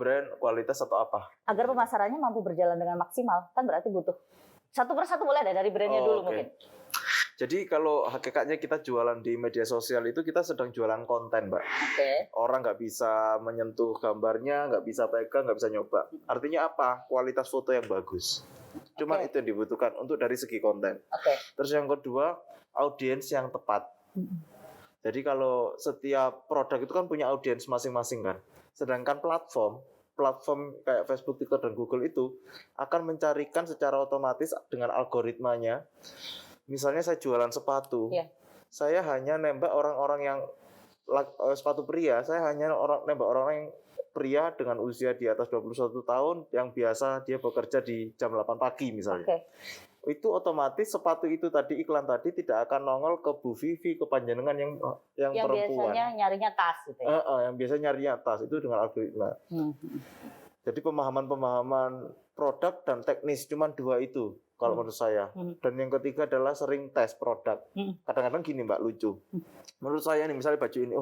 Brand, kualitas atau apa? Agar pemasarannya mampu berjalan dengan maksimal, kan berarti butuh satu persatu boleh ada dari brandnya dulu mungkin. Jadi kalau hakikatnya kita jualan di media sosial itu kita sedang jualan konten, Mbak. Orang nggak bisa menyentuh gambarnya, nggak bisa pegang, nggak bisa nyoba. Artinya apa? Kualitas foto yang bagus. Cuman itu yang dibutuhkan untuk dari segi konten. Terus yang kedua, audiens yang tepat. Jadi kalau setiap produk itu kan punya audiens masing-masing kan. Sedangkan platform kayak Facebook, TikTok, dan Google itu akan mencarikan secara otomatis dengan algoritmanya. Misalnya saya jualan sepatu, saya hanya nembak orang-orang yang sepatu pria, saya hanya nembak orang yang pria dengan usia di atas 21 tahun yang biasa dia bekerja di jam 8 pagi misalnya. Itu otomatis sepatu itu tadi, iklan tadi tidak akan nongol ke Bu Vivi, ke panjenengan yang perempuan. Biasanya nyarinya tas gitu ya. Yang biasanya nyarinya tas itu dengan algoritma. Jadi pemahaman produk dan teknis cuman dua itu kalau menurut saya. Dan yang ketiga adalah sering tes produk. Kadang-kadang gini Mbak, lucu. Menurut saya nih misalnya baju ini,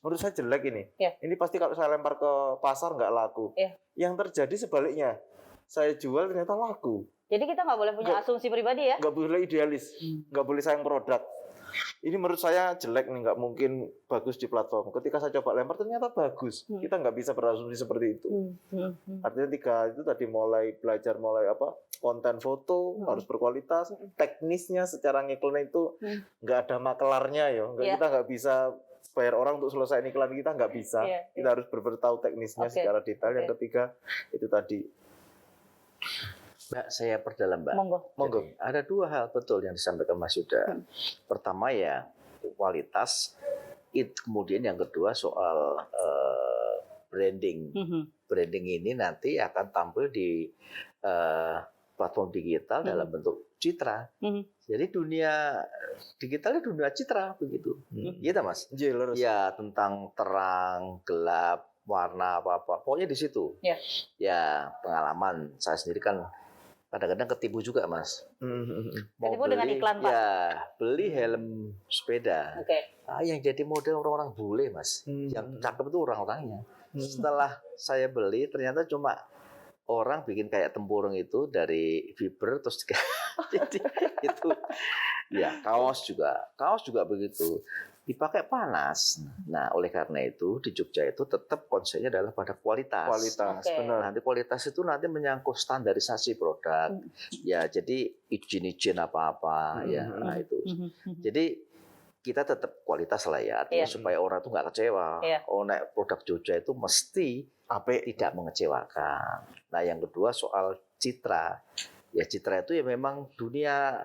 menurut saya jelek ini. Ini pasti kalau saya lempar ke pasar nggak laku. Yang terjadi sebaliknya, saya jual ternyata laku. Jadi kita nggak boleh punya asumsi pribadi ya? Nggak boleh idealis, nggak boleh sayang produk. Ini menurut saya jelek nih, nggak mungkin bagus di platform. Ketika saya coba lempar ternyata bagus. Kita nggak bisa berasumsi seperti itu. Artinya tiga itu tadi mulai belajar konten foto harus berkualitas, teknisnya secara ngiklan itu nggak ada makelarnya ya. Kita nggak bisa bayar orang untuk selesai iklan, kita nggak bisa. Kita harus tahu teknisnya secara detail. Yang ketiga itu tadi. Mbak, saya perdalam Mbak. Monggo. Jadi, ada dua hal betul yang disampaikan Mas Yuda. Pertama ya kualitas, kemudian yang kedua soal branding. Branding ini nanti akan tampil di platform digital dalam bentuk citra. Jadi dunia digital itu dunia citra begitu. Iya Mas? Ya, tentang terang, gelap, warna apa-apa. Pokoknya di situ. Ya, pengalaman saya sendiri kan kadang-kadang ketipu juga Mas. Mau ketipu dengan iklan Pak? Ya, beli helm sepeda. Yang jadi model orang-orang bule Mas. Yang cakep itu orang-orangnya. Setelah saya beli ternyata cuma orang bikin kayak tempurung itu dari fiber terus jadi itu ya kaos juga begitu dipakai panas. Nah, oleh karena itu di Jogja itu tetap konsepnya adalah pada kualitas. Benar. Nanti kualitas itu nanti menyangkut standarisasi produk. Ya, jadi izin apa-apa ya. Nah, itu. Jadi kita tetap kualitas lah ya, artinya supaya orang itu nggak kecewa. Naik produk Jogja itu mesti tidak mengecewakan. Nah, yang kedua soal citra. Ya, citra itu ya memang dunia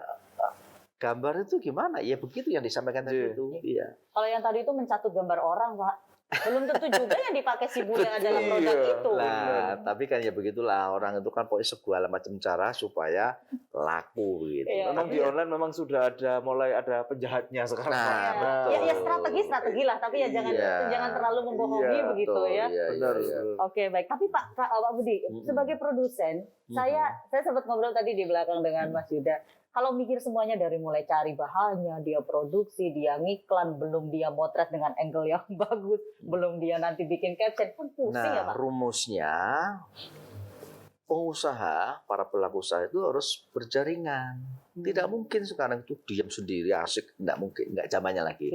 gambar itu gimana? Ya begitu yang disampaikan tadi itu. Iya. Kalau yang tadi itu mencatut gambar orang, Pak. belum tentu juga yang dipakai si bule adalah produk itu. Nah, tapi kan ya begitulah, orang itu kan pokoknya segala macam cara supaya laku gitu. Memang di online memang sudah mulai ada penjahatnya sekarang. Ya strategi lah, tapi ya jangan terlalu membohongi begitu ya. Benar. Oke, baik. Tapi Pak Budi, sebagai produsen, saya sempat ngobrol tadi di belakang dengan Mas Yuda. Kalau mikir semuanya dari mulai cari bahannya, dia produksi, dia ngiklan, belum dia motret dengan angle yang bagus, belum dia nanti bikin caption, pun pusing ya Pak. Rumusnya pengusaha, para pelaku usaha itu harus berjaringan. Tidak mungkin sekarang itu diam sendiri asik, tidak mungkin, nggak zamannya lagi.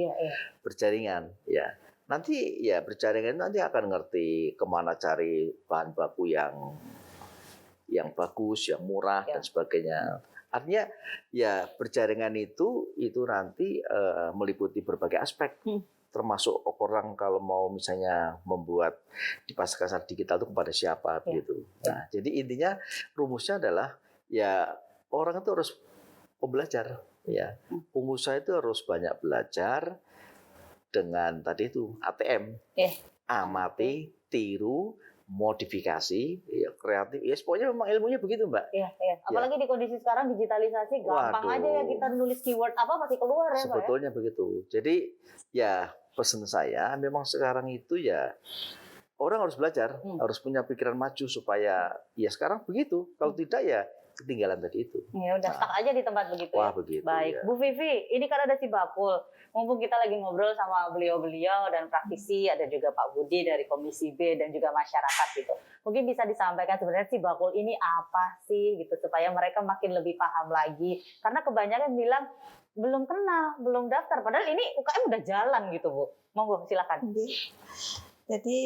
Berjaringan, ya. Nanti ya berjaringan nanti akan ngerti kemana cari bahan baku yang bagus, yang murah dan sebagainya. Artinya ya berjaringan itu nanti meliputi berbagai aspek, termasuk orang kalau mau misalnya membuat di pasar digital itu kepada siapa begitu. Nah, jadi intinya rumusnya adalah ya orang itu harus belajar, ya. Pengusaha itu harus banyak belajar dengan tadi itu ATM, amati, tiru, modifikasi, ya, kreatif, ya pokoknya memang ilmunya begitu Mbak. Iya. Apalagi di kondisi sekarang digitalisasi, gampang aja ya kita nulis keyword apa pasti keluar ya Pak. Sebetulnya begitu. Jadi ya pesan saya memang sekarang itu ya orang harus belajar, harus punya pikiran maju supaya ya sekarang begitu. Kalau tidak ya ketinggalan tadi itu. Ya udah stuck aja di tempat begitu. Wah, begitu. Baik, Ya. Bu Vivi, ini kan ada si Bakul. Mumpung kita lagi ngobrol sama beliau-beliau dan praktisi, ada juga Pak Budi dari Komisi B dan juga masyarakat gitu. Mungkin bisa disampaikan sebenarnya si Bakul ini apa sih gitu supaya mereka makin lebih paham lagi. Karena kebanyakan bilang belum kenal, belum daftar. Padahal ini UKM udah jalan gitu Bu. Monggo silakan. Jadi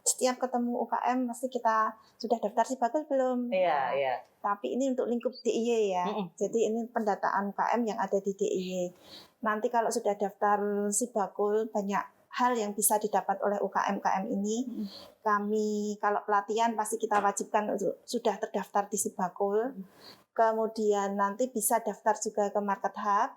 setiap ketemu UKM pasti kita sudah daftar si Bakul belum? Iya. Tapi ini untuk lingkup DIY ya. Jadi ini pendataan UKM yang ada di DIY. Nanti kalau sudah daftar si Bakul banyak hal yang bisa didapat oleh UKM ini. Kami kalau pelatihan pasti kita wajibkan untuk sudah terdaftar di si Bakul. Kemudian nanti bisa daftar juga ke Market Hub.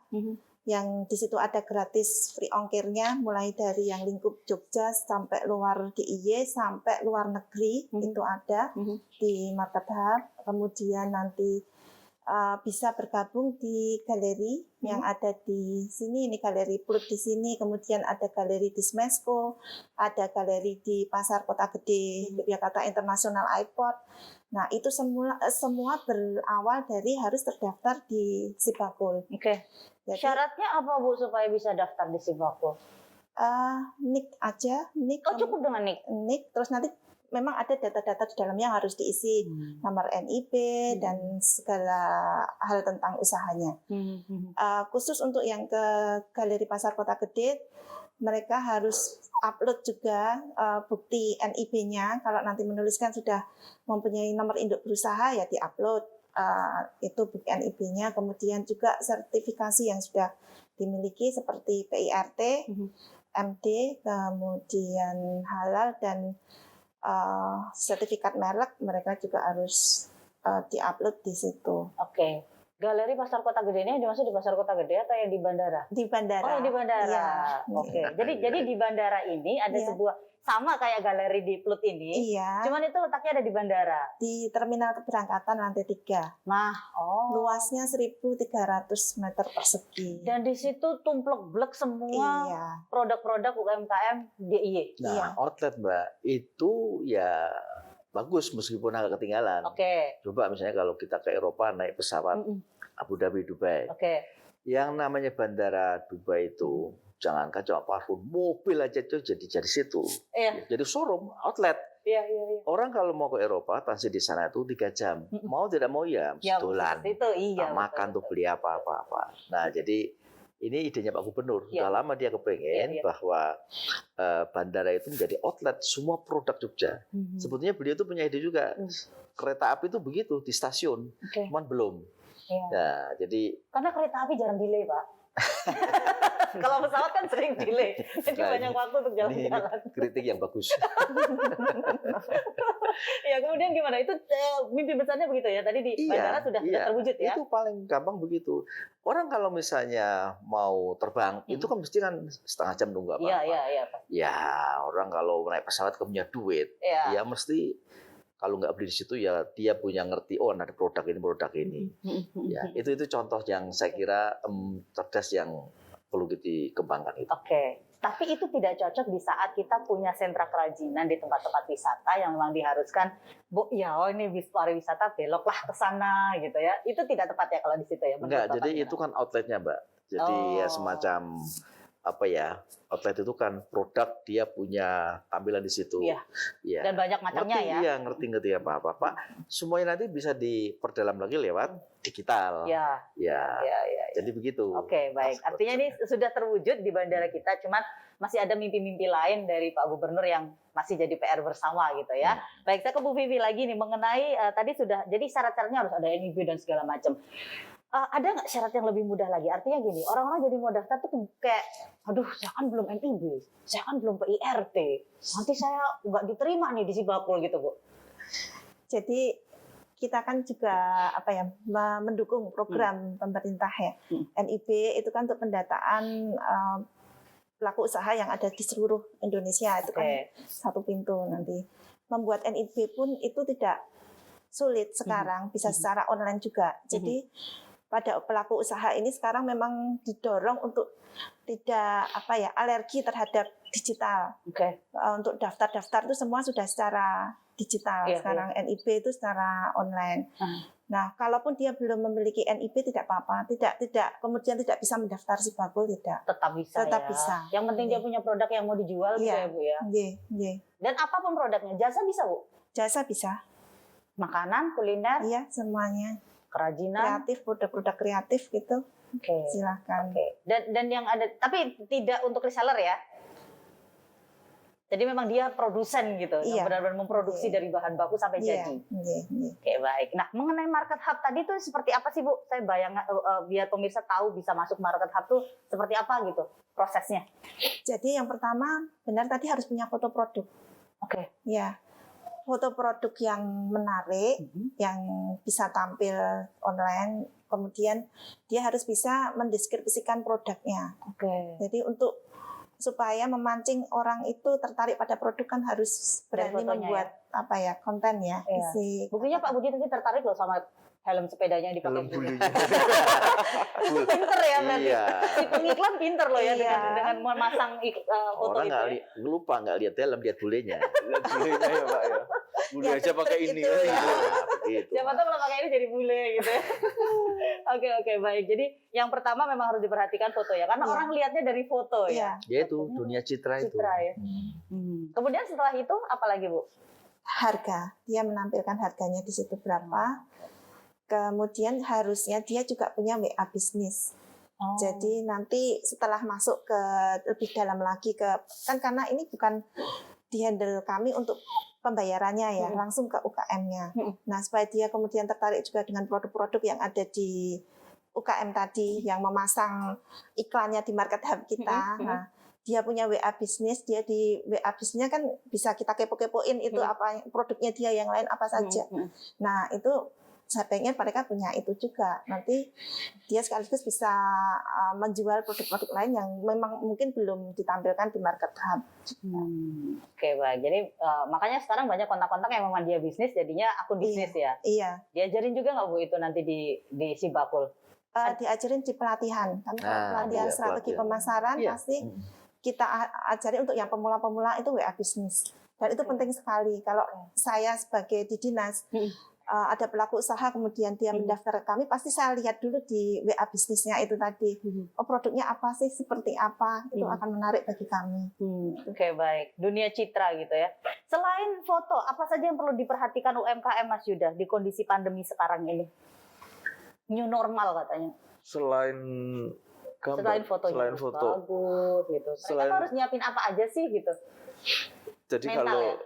Yang di situ ada gratis free ongkirnya mulai dari yang lingkup Jogja sampai luar DIY sampai luar negeri itu ada di Market Hub. Kemudian nanti bisa bergabung di galeri yang ada di sini, ini galeri Plut di sini, kemudian ada galeri di Smesco, ada galeri di Pasar Kota Gede, Yogyakarta International Airport. Nah, itu semua berawal dari harus terdaftar di Sibakul. Oke. Syaratnya apa Bu supaya bisa daftar di Sibakul? NIK aja, NIK. Oh, cukup dengan NIK. NIK, terus nanti memang ada data-data di dalamnya yang harus diisi, nomor NIP dan segala hal tentang usahanya. Khusus untuk yang ke Galeri Pasar Kota Gede, mereka harus upload juga bukti NIB-nya. Kalau nanti menuliskan sudah mempunyai nomor induk berusaha ya diupload itu bukti NIB-nya. Kemudian juga sertifikasi yang sudah dimiliki seperti PIRT, MD, kemudian halal dan sertifikat merek mereka juga harus diupload di situ. Oke. Galeri Pasar Kota Gede ini dimaksud di Pasar Kota Gede atau yang di bandara? Di bandara. Oh, yang di bandara. Ya. Oke. Jadi di bandara ini ada sebuah sama kayak galeri di Plut ini. Iya. Cuman itu letaknya ada di bandara. Di terminal keberangkatan lantai 3. Nah, luasnya 1.300 meter persegi. Dan di situ tumplek-blek semua produk-produk UMKM DIY. Nah, outlet Mbak, itu ya bagus meskipun agak ketinggalan. Oke. Coba misalnya kalau kita ke Eropa naik pesawat Abu Dhabi, Dubai. Oke. Yang namanya bandara Dubai itu jangankan cuma parfum, mobil aja tuh jadi situ. Iya. Jadi showroom, outlet. Iya. Orang kalau mau ke Eropa, transit di sana itu 3 jam. Mau tidak mau ya mesti dolan. Itu iya. Makan tuh beli apa-apa. Nah, jadi ini idenya Pak Gubernur. Sudah lama dia kepengen bahwa bandara itu menjadi outlet semua produk Jogja. Sebetulnya beliau itu punya ide juga. Kereta api itu begitu di stasiun, cuman belum. Iya. Nah, jadi karena kereta api jarang delay, Pak. Kalau pesawat kan sering delay, jadi banyak waktu untuk jalan-jalan. Kritik yang bagus. Ya, kemudian gimana? Itu mimpi besarnya begitu ya? Tadi di bandara sudah terwujud ya? Itu paling gampang begitu. Orang kalau misalnya mau terbang, itu kan mesti kan setengah jam nunggu apa-apa. Iya. Ya, orang kalau naik pesawat punya duit, ya mesti kalau nggak beli di situ ya dia punya ngerti, oh ada produk ini. Ya, itu contoh yang saya kira cerdas yang perlu dikembangkan itu. Oke. Tapi itu tidak cocok di saat kita punya sentra kerajinan di tempat-tempat wisata yang memang diharuskan, ini bis pariwisata beloklah ke sana gitu ya. Itu tidak tepat ya kalau di situ ya. Enggak, jadi itu kan outletnya, Mbak. Jadi ya semacam outlet itu kan produk dia punya tampilan di situ. Iya. Ya. Dan banyak macamnya ya. Iya, ngerti apa-apa. Pak, semuanya nanti bisa diperdalam lagi lewat digital. Ya. Jadi begitu. Oke, baik. Artinya ini sudah terwujud di bandara kita, cuman masih ada mimpi-mimpi lain dari Pak Gubernur yang masih jadi PR bersama gitu ya. Baik, saya ke Bu Vivi lagi nih mengenai tadi sudah, jadi syarat-syaratnya harus ada NIB dan segala macam. Ada nggak syarat yang lebih mudah lagi? Artinya gini, orang-orang jadi mau daftar tuh kayak, aduh, saya kan belum NIB, saya kan belum PIRT, nanti saya nggak diterima nih di Sibakul gitu, Bu. Jadi kita kan juga mendukung program pemerintah ya. NIB itu kan untuk pendataan pelaku usaha yang ada di seluruh Indonesia, itu kan satu pintu nanti. Membuat NIB pun itu tidak sulit sekarang, bisa secara online juga. Jadi pada pelaku usaha ini sekarang memang didorong untuk tidak alergi terhadap digital. Untuk daftar-daftar itu semua sudah secara digital. Sekarang NIB itu secara online. Nah, kalaupun dia belum memiliki NIB tidak apa-apa, tidak kemudian tidak bisa mendaftar Sibakul tidak. Tetap bisa. Yang penting dia punya produk yang mau dijual gitu ya, Bu ya. Dan apapun produknya, jasa bisa, Bu? Jasa bisa. Makanan, kuliner? Iya, semuanya. Kerajinan, kreatif, produk-produk kreatif gitu. Silakan. Dan yang ada, tapi tidak untuk reseller ya. Jadi memang dia produsen gitu, yang benar-benar memproduksi dari bahan baku sampai jadi. Oke, baik. Nah, mengenai market hub tadi tuh seperti apa sih, Bu? Saya bayangkan biar pemirsa tahu bisa masuk market hub tuh seperti apa gitu prosesnya. Jadi yang pertama benar tadi harus punya foto produk. Ya. Foto produk yang menarik, yang bisa tampil online, kemudian dia harus bisa mendeskripsikan produknya. Jadi supaya memancing orang itu tertarik pada produk kan harus berani membuat konten ya. Buktinya Pak Budi tadi tertarik loh sama helm sepedanya yang dipakai bule. Pinter ya berarti. Si pengiklan pinter loh ya dengan memasang foto orang itu. Orang lupa nggak lihat helm, lihat bulenya. Lihat bulenya ya Pak ya. Bule aja pakai ini. Siapa tahu kalau pakai ini jadi bule gitu ya. Oke, baik. Jadi yang pertama memang harus diperhatikan foto ya, karena orang lihatnya dari foto ya. Ya itu dunia citra itu. Ya. Kemudian setelah itu apa lagi, Bu? Harga. Dia menampilkan harganya di situ berapa. Kemudian harusnya dia juga punya WA bisnis. Jadi nanti setelah masuk ke lebih dalam lagi kan karena ini bukan dihandle kami untuk pembayarannya ya, langsung ke UKM-nya. Nah, supaya dia kemudian tertarik juga dengan produk-produk yang ada di UKM tadi, yang memasang iklannya di market hub kita. Nah, dia punya WA bisnis, dia di WA bisnisnya kan bisa kita kepo-kepoin itu apa produknya dia yang lain apa saja. Nah, itu saya pengen mereka punya itu juga. Nanti dia sekaligus bisa menjual produk-produk lain yang memang mungkin belum ditampilkan di market hub. Oke, baik. Jadi makanya sekarang banyak kontak-kontak yang memang dia bisnis, jadinya akun bisnis ya. Iya. Diajarin juga nggak Bu itu nanti di Sibakul? Diajarin di pelatihan. Kami pelatihan strategi pemasaran pasti kita ajarin untuk yang pemula-pemula itu WA bisnis. Dan itu penting sekali. Kalau saya sebagai di dinas ada pelaku usaha kemudian dia mendaftar ke kami, pasti saya lihat dulu di WA bisnisnya itu tadi. Produknya apa sih, seperti apa, itu akan menarik bagi kami. Oke, baik. Dunia citra gitu ya. Selain foto, apa saja yang perlu diperhatikan UMKM Mas Yuda di kondisi pandemi sekarang ini? New normal katanya. Selain foto bagus gitu. Mereka harus nyiapin apa aja sih gitu? Jadi mental,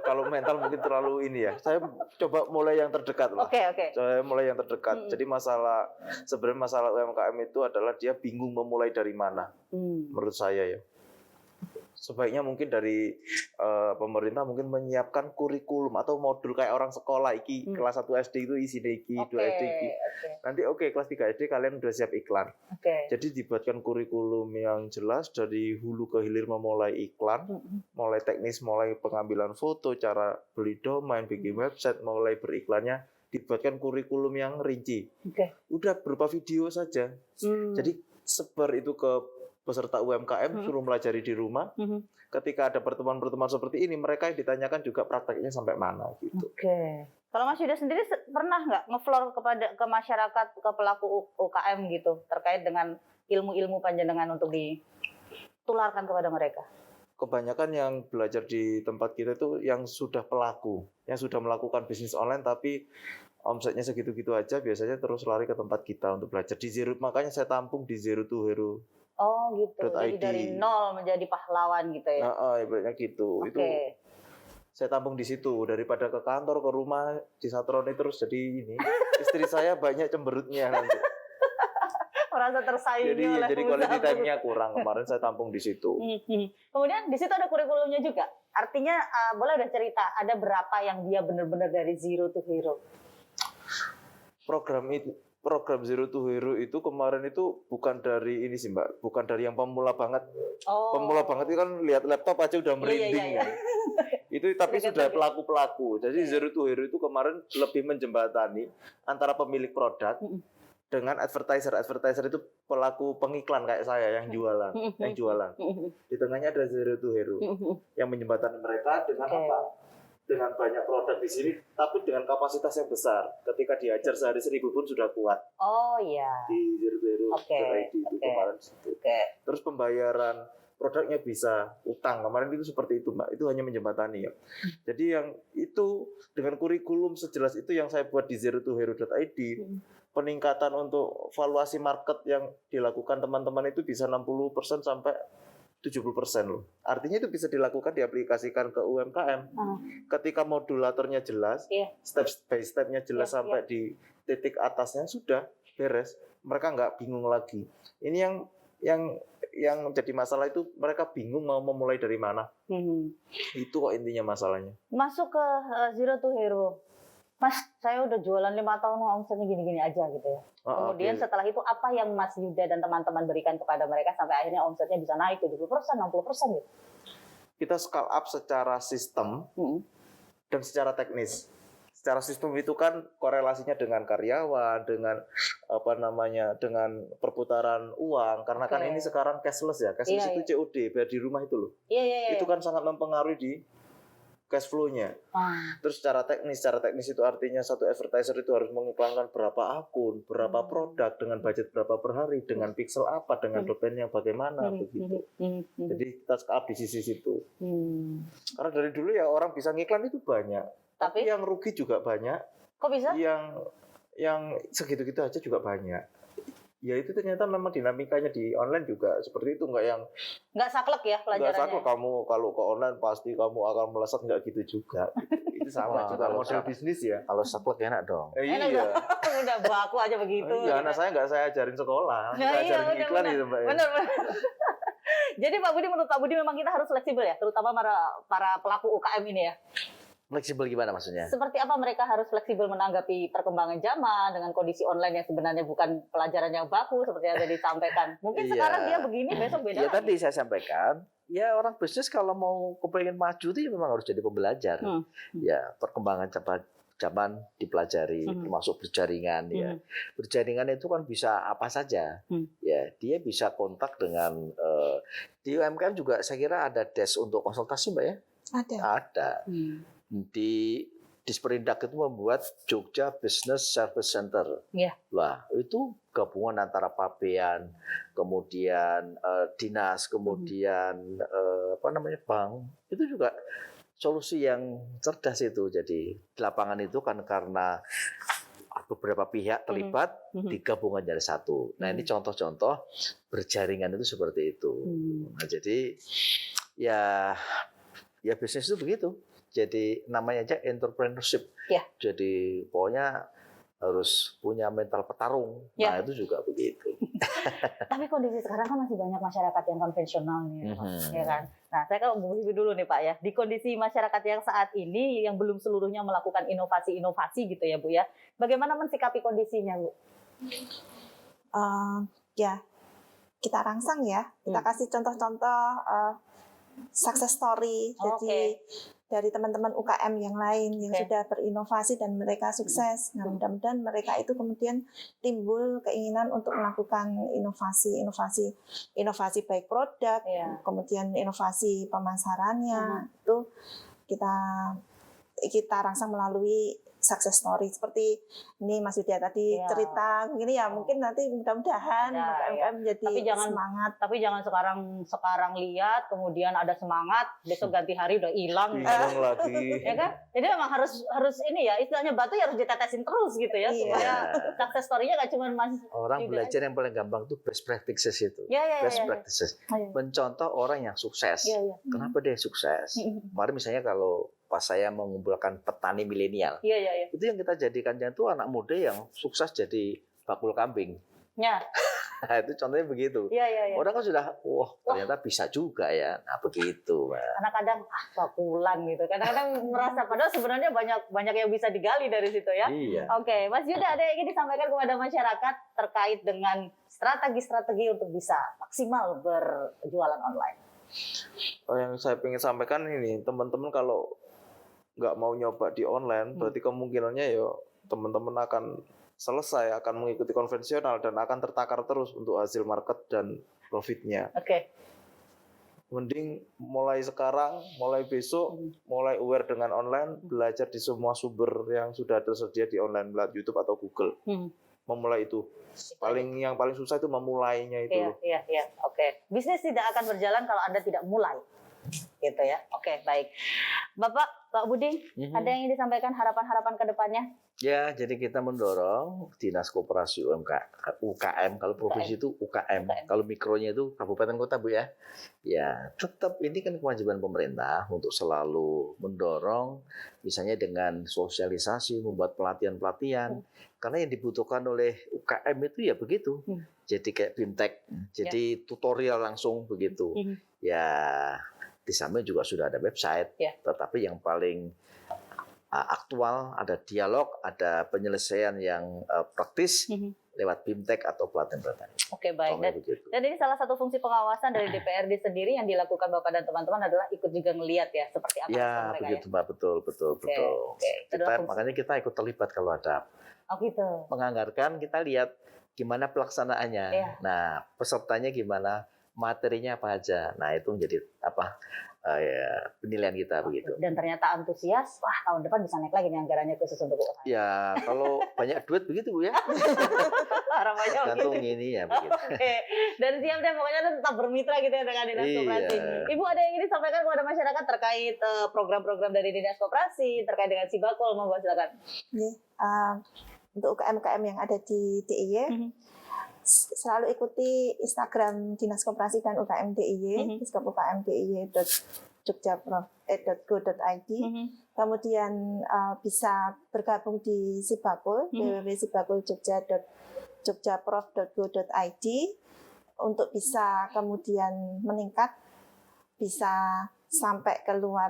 Kalau mental mungkin terlalu ini ya. Saya coba mulai yang terdekat lah. Oke. Saya mulai yang terdekat. Jadi sebenarnya masalah UMKM itu adalah dia bingung memulai dari mana. Menurut saya ya. Sebaiknya mungkin dari pemerintah mungkin menyiapkan kurikulum atau modul kayak orang sekolah kelas 1 SD itu isi iki, 2 SD iki. Nanti kelas 3 SD kalian udah siap iklan. Jadi dibuatkan kurikulum yang jelas dari hulu ke hilir memulai iklan, mulai teknis, mulai pengambilan foto, cara beli domain, bikin website, mulai beriklannya dibuatkan kurikulum yang rinci. Udah berupa video saja. Jadi sebar itu ke peserta UMKM, suruh melajari di rumah. Ketika ada pertemuan-pertemuan seperti ini, mereka yang ditanyakan juga prakteknya sampai mana gitu. Kalau Mas Yuda sendiri pernah nggak ngeflor ke masyarakat, ke pelaku UKM gitu, terkait dengan ilmu-ilmu panjenengan untuk ditularkan kepada mereka? Kebanyakan yang belajar di tempat kita itu yang sudah pelaku, yang sudah melakukan bisnis online tapi omsetnya segitu-gitu aja, biasanya terus lari ke tempat kita untuk belajar di Zero. Makanya saya tampung di Zero to Hero. Oh gitu, jadi dari nol menjadi pahlawan gitu ya? Ibaratnya gitu. Itu saya tampung di situ, daripada ke kantor, ke rumah, disatroni terus jadi ini. Istri saya banyak cemberutnya nanti. Merasa tersaingi oleh jadi quality time-nya kurang. Kemarin saya tampung di situ. Kemudian di situ ada kurikulumnya juga. Artinya boleh udah cerita, ada berapa yang dia benar-benar dari Zero to Hero? Program Zero to Hero itu kemarin itu bukan dari ini sih Mbak, bukan dari yang pemula banget. Pemula banget itu kan lihat laptop aja udah merinding. Iya. Itu tapi sudah pelaku-pelaku. Jadi Zero to Hero itu kemarin lebih menjembatani antara pemilik produk dengan advertiser. Advertiser itu pelaku pengiklan kayak saya yang jualan. Di tengahnya ada Zero to Hero yang menjembatani mereka dengan apa? Dengan banyak produk di sini, tapi dengan kapasitas yang besar. Ketika diajar sehari 1.000 pun sudah kuat. Di Zero to Hero itu kemarin. Terus pembayaran produknya bisa utang. Kemarin itu seperti itu Mbak. Itu hanya menjembatani ya. Jadi yang itu dengan kurikulum sejelas itu yang saya buat di zerotohero.id. Peningkatan untuk valuasi market yang dilakukan teman-teman itu bisa 60% sampai 70% loh. Artinya itu bisa dilakukan, diaplikasikan ke UMKM. Ketika modulatornya jelas, step by step-nya jelas sampai di titik atasnya sudah beres. Mereka nggak bingung lagi. Ini yang jadi masalah itu mereka bingung mau memulai dari mana. Itu kok intinya masalahnya. Masuk ke Zero to Hero. Mas, saya udah jualan 5 tahun omsetnya gini-gini aja gitu ya. Kemudian setelah itu apa yang Mas Yuda dan teman-teman berikan kepada mereka sampai akhirnya omsetnya bisa naik 70%, 60% gitu? Kita scale up secara sistem dan secara teknis. Secara sistem itu kan korelasinya dengan karyawan, dengan dengan perputaran uang. Karena kan ini sekarang cashless ya. Cashless itu COD, bayar di rumah itu loh. Itu kan sangat mempengaruhi di cash flow-nya. Terus secara teknis itu artinya satu advertiser itu harus mengiklankan berapa akun, berapa produk, dengan budget berapa per hari, dengan pixel apa, dengan domain yang bagaimana, begitu. Jadi kita up di sisi situ. Karena dari dulu ya orang bisa ngiklan itu banyak, tapi yang rugi juga banyak. Kok bisa? Yang segitu-gitu aja juga banyak. Ya itu ternyata memang dinamikanya di online juga seperti itu, nggak saklek ya pelajarannya. Nggak saklek, kamu kalau ke online pasti kamu akan melesat, nggak gitu juga. Itu sama juga model bisnis ya. Kalau saklek enak dong. Iya. Udah baku aja begitu. Iya, anak saya nggak saya ajarin sekolah, saya ajarin iklan gitu Mbak. Benar. Jadi Pak Budi, menurut Pak Budi memang kita harus fleksibel ya, terutama para pelaku UKM ini ya. Fleksibel gimana maksudnya? Seperti apa mereka harus fleksibel menanggapi perkembangan zaman dengan kondisi online yang sebenarnya bukan pelajaran yang baku seperti yang tadi disampaikan. Mungkin sekarang dia begini, besok beda lagi. Tadi saya sampaikan, ya orang bisnis kalau mau kepengen maju itu memang harus jadi pembelajar. Ya, perkembangan zaman dipelajari, termasuk berjaringan. Ya, berjaringan itu kan bisa apa saja. Ya, dia bisa kontak dengan di UMKM juga. Saya kira ada desk untuk konsultasi, Mbak ya. Ada. Di Disperindak itu membuat Jogja Business Service Center. Lah, itu gabungan antara Pabean, kemudian dinas, kemudian bank. Itu juga solusi yang cerdas itu. Jadi di lapangan itu kan karena beberapa pihak terlibat digabungkan jadi satu. Nah, ini contoh-contoh berjaringan itu seperti itu. Nah, jadi ya bisnis itu begitu. jadi namanya aja entrepreneurship. Ya. Jadi pokoknya harus punya mental petarung. Ya. Nah itu juga begitu. Tapi kondisi sekarang kan masih banyak masyarakat yang konvensional nih, Pak, ya kan. Nah, saya ke Bu Vivi dulu nih Pak ya. Di kondisi masyarakat yang saat ini yang belum seluruhnya melakukan inovasi-inovasi gitu ya Bu ya. Bagaimana mensikapi kondisinya Bu? Ya, kita rangsang ya. Kita kasih contoh-contoh success story. Jadi dari teman-teman UKM yang lain yang sudah berinovasi dan mereka sukses. Nah, mudah-mudahan mereka itu kemudian timbul keinginan untuk melakukan inovasi baik produk, kemudian inovasi pemasarannya. Itu kita rangsang melalui success story seperti ini Mas Yudha tadi cerita begini ya, mungkin nanti mudah-mudahan UKM menjadi semangat. Tapi jangan sekarang lihat kemudian ada semangat, besok ganti hari udah hilang lagi. Ya kan? Jadi memang harus ini ya, istilahnya batu ya harus ditetesin terus gitu ya supaya success story-nya gak cuma Mas orang Yudha belajar yang paling gampang tuh best practices itu. Best practices. Mencontoh orang yang sukses. Kenapa dia sukses? Kemarin misalnya kalau pas saya mengumpulkan petani milenial, itu yang kita jadikannya itu anak muda yang sukses jadi bakul kambing. Nah, itu contohnya begitu. Orang kan sudah, ternyata bisa juga ya. Nah begitu, Mbak. Kadang-kadang bakulan gitu. Kadang-kadang merasa padahal sebenarnya banyak yang bisa digali dari situ ya. Oke, Mas Yudha ada yang ingin disampaikan kepada masyarakat terkait dengan strategi-strategi untuk bisa maksimal berjualan online. Yang saya ingin sampaikan ini, teman-teman kalau nggak mau nyoba di online, berarti kemungkinannya ya teman-teman akan selesai, akan mengikuti konvensional dan akan tertakar terus untuk hasil market dan profitnya. Mending mulai sekarang, mulai besok, mulai aware dengan online, belajar di semua sumber yang sudah tersedia di online, melalui YouTube atau Google. Memulai itu. Yang paling susah itu memulainya itu. Bisnis tidak akan berjalan kalau Anda tidak mulai. Gitu ya. Baik. Pak Budi, ada yang ingin disampaikan harapan-harapan ke depannya? Ya, jadi kita mendorong Dinas Koperasi UKM, kalau provinsi itu UKM, kalau mikronya itu kabupaten kota Bu ya. Ya, tetap ini kan kewajiban pemerintah untuk selalu mendorong, misalnya dengan sosialisasi, membuat pelatihan-pelatihan, karena yang dibutuhkan oleh UKM itu ya begitu. Jadi kayak BIMTEK, jadi tutorial langsung begitu. Ya, di samping juga sudah ada website, tetapi yang paling aktual ada dialog, ada penyelesaian yang praktis lewat BIMTEK atau pelatihan-pelatihan. Baik. Dan ini salah satu fungsi pengawasan dari DPRD sendiri yang dilakukan Bapak dan teman-teman adalah ikut juga ngelihat ya seperti apa mereka begitu Mbak, betul. Makanya kita ikut terlibat kalau ada menganggarkan, kita lihat gimana pelaksanaannya. Nah, pesertanya gimana, materinya apa aja. Nah, itu menjadi penilaian kita begitu. Dan ternyata antusias, tahun depan bisa naik lagi nih anggarannya khusus untuk UKM. Ya, kalau banyak duit begitu Bu ya. Harapannya gantung ini ya begitu. Dan siap deh pokoknya tetap bermitra gitu ya dengan Dinas Koperasi. Ibu ada yang ingin disampaikan kepada masyarakat terkait program-program dari Dinas Koperasi, terkait dengan Sibakul, monggo silakan. Untuk UKM-UKM yang ada di DIY, selalu ikuti Instagram Dinas Koperasi dan UKM DIY, ukmdiy.jogjaprof.go.id. Kemudian bisa bergabung di Sibakul, www.sibakuljogja.jogjaprof.go.id untuk bisa kemudian meningkat, bisa sampai ke luar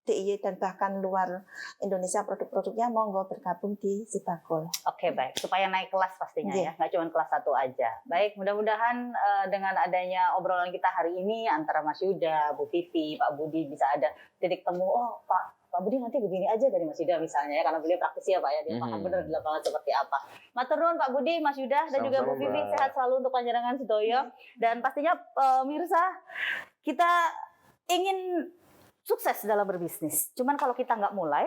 DIY dan bahkan luar Indonesia produk-produknya, monggo bergabung di Sibakul. Baik. Supaya naik kelas pastinya ya, nggak cuma kelas 1 aja. Baik, mudah-mudahan dengan adanya obrolan kita hari ini antara Mas Yudha, Bu Vivi, Pak Budi bisa ada titik temu. Pak Budi nanti begini aja dari Mas Yudha misalnya ya, karena beliau praktisi ya Pak ya, dia paham benar di lapangan seperti apa. Matur nuwun Pak Budi, Mas Yudha dan juga Bu Vivi, sehat selalu untuk panjenengan sedoyo. Dan pastinya pemirsa, kita ingin sukses dalam berbisnis. Cuman kalau kita nggak mulai,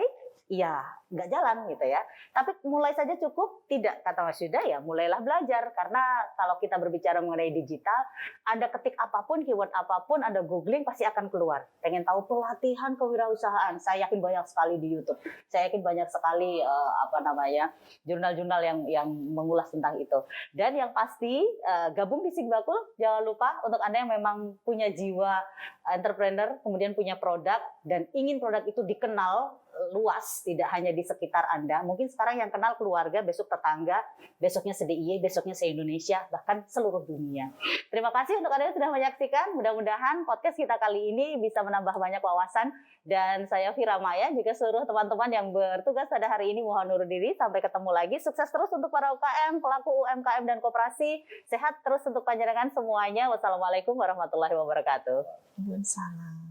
ya nggak jalan gitu ya. Tapi mulai saja cukup tidak, kata Mas Yuda, ya mulailah belajar. Karena kalau kita berbicara mengenai digital, Anda ketik apapun, keyword apapun, Anda googling pasti akan keluar. Pengen tahu pelatihan kewirausahaan, saya yakin banyak sekali di YouTube. Saya yakin banyak sekali jurnal-jurnal yang mengulas tentang itu. Dan yang pasti gabung di Sigbakul, jangan lupa untuk Anda yang memang punya jiwa entrepreneur, kemudian punya produk dan ingin produk itu dikenal luas, tidak hanya di sekitar Anda. Mungkin sekarang yang kenal keluarga, besok tetangga, besoknya se-DIY, besoknya se-Indonesia, bahkan seluruh dunia. Terima kasih untuk Anda yang sudah menyaksikan. Mudah-mudahan podcast kita kali ini bisa menambah banyak wawasan. Dan saya Vira Maya, juga seluruh teman-teman yang bertugas pada hari ini mohon undur diri. Sampai ketemu lagi. Sukses terus untuk para UKM, pelaku UMKM dan koperasi. Sehat terus untuk panjenengan semuanya. Wassalamualaikum warahmatullahi wabarakatuh. Waalaikumsalam.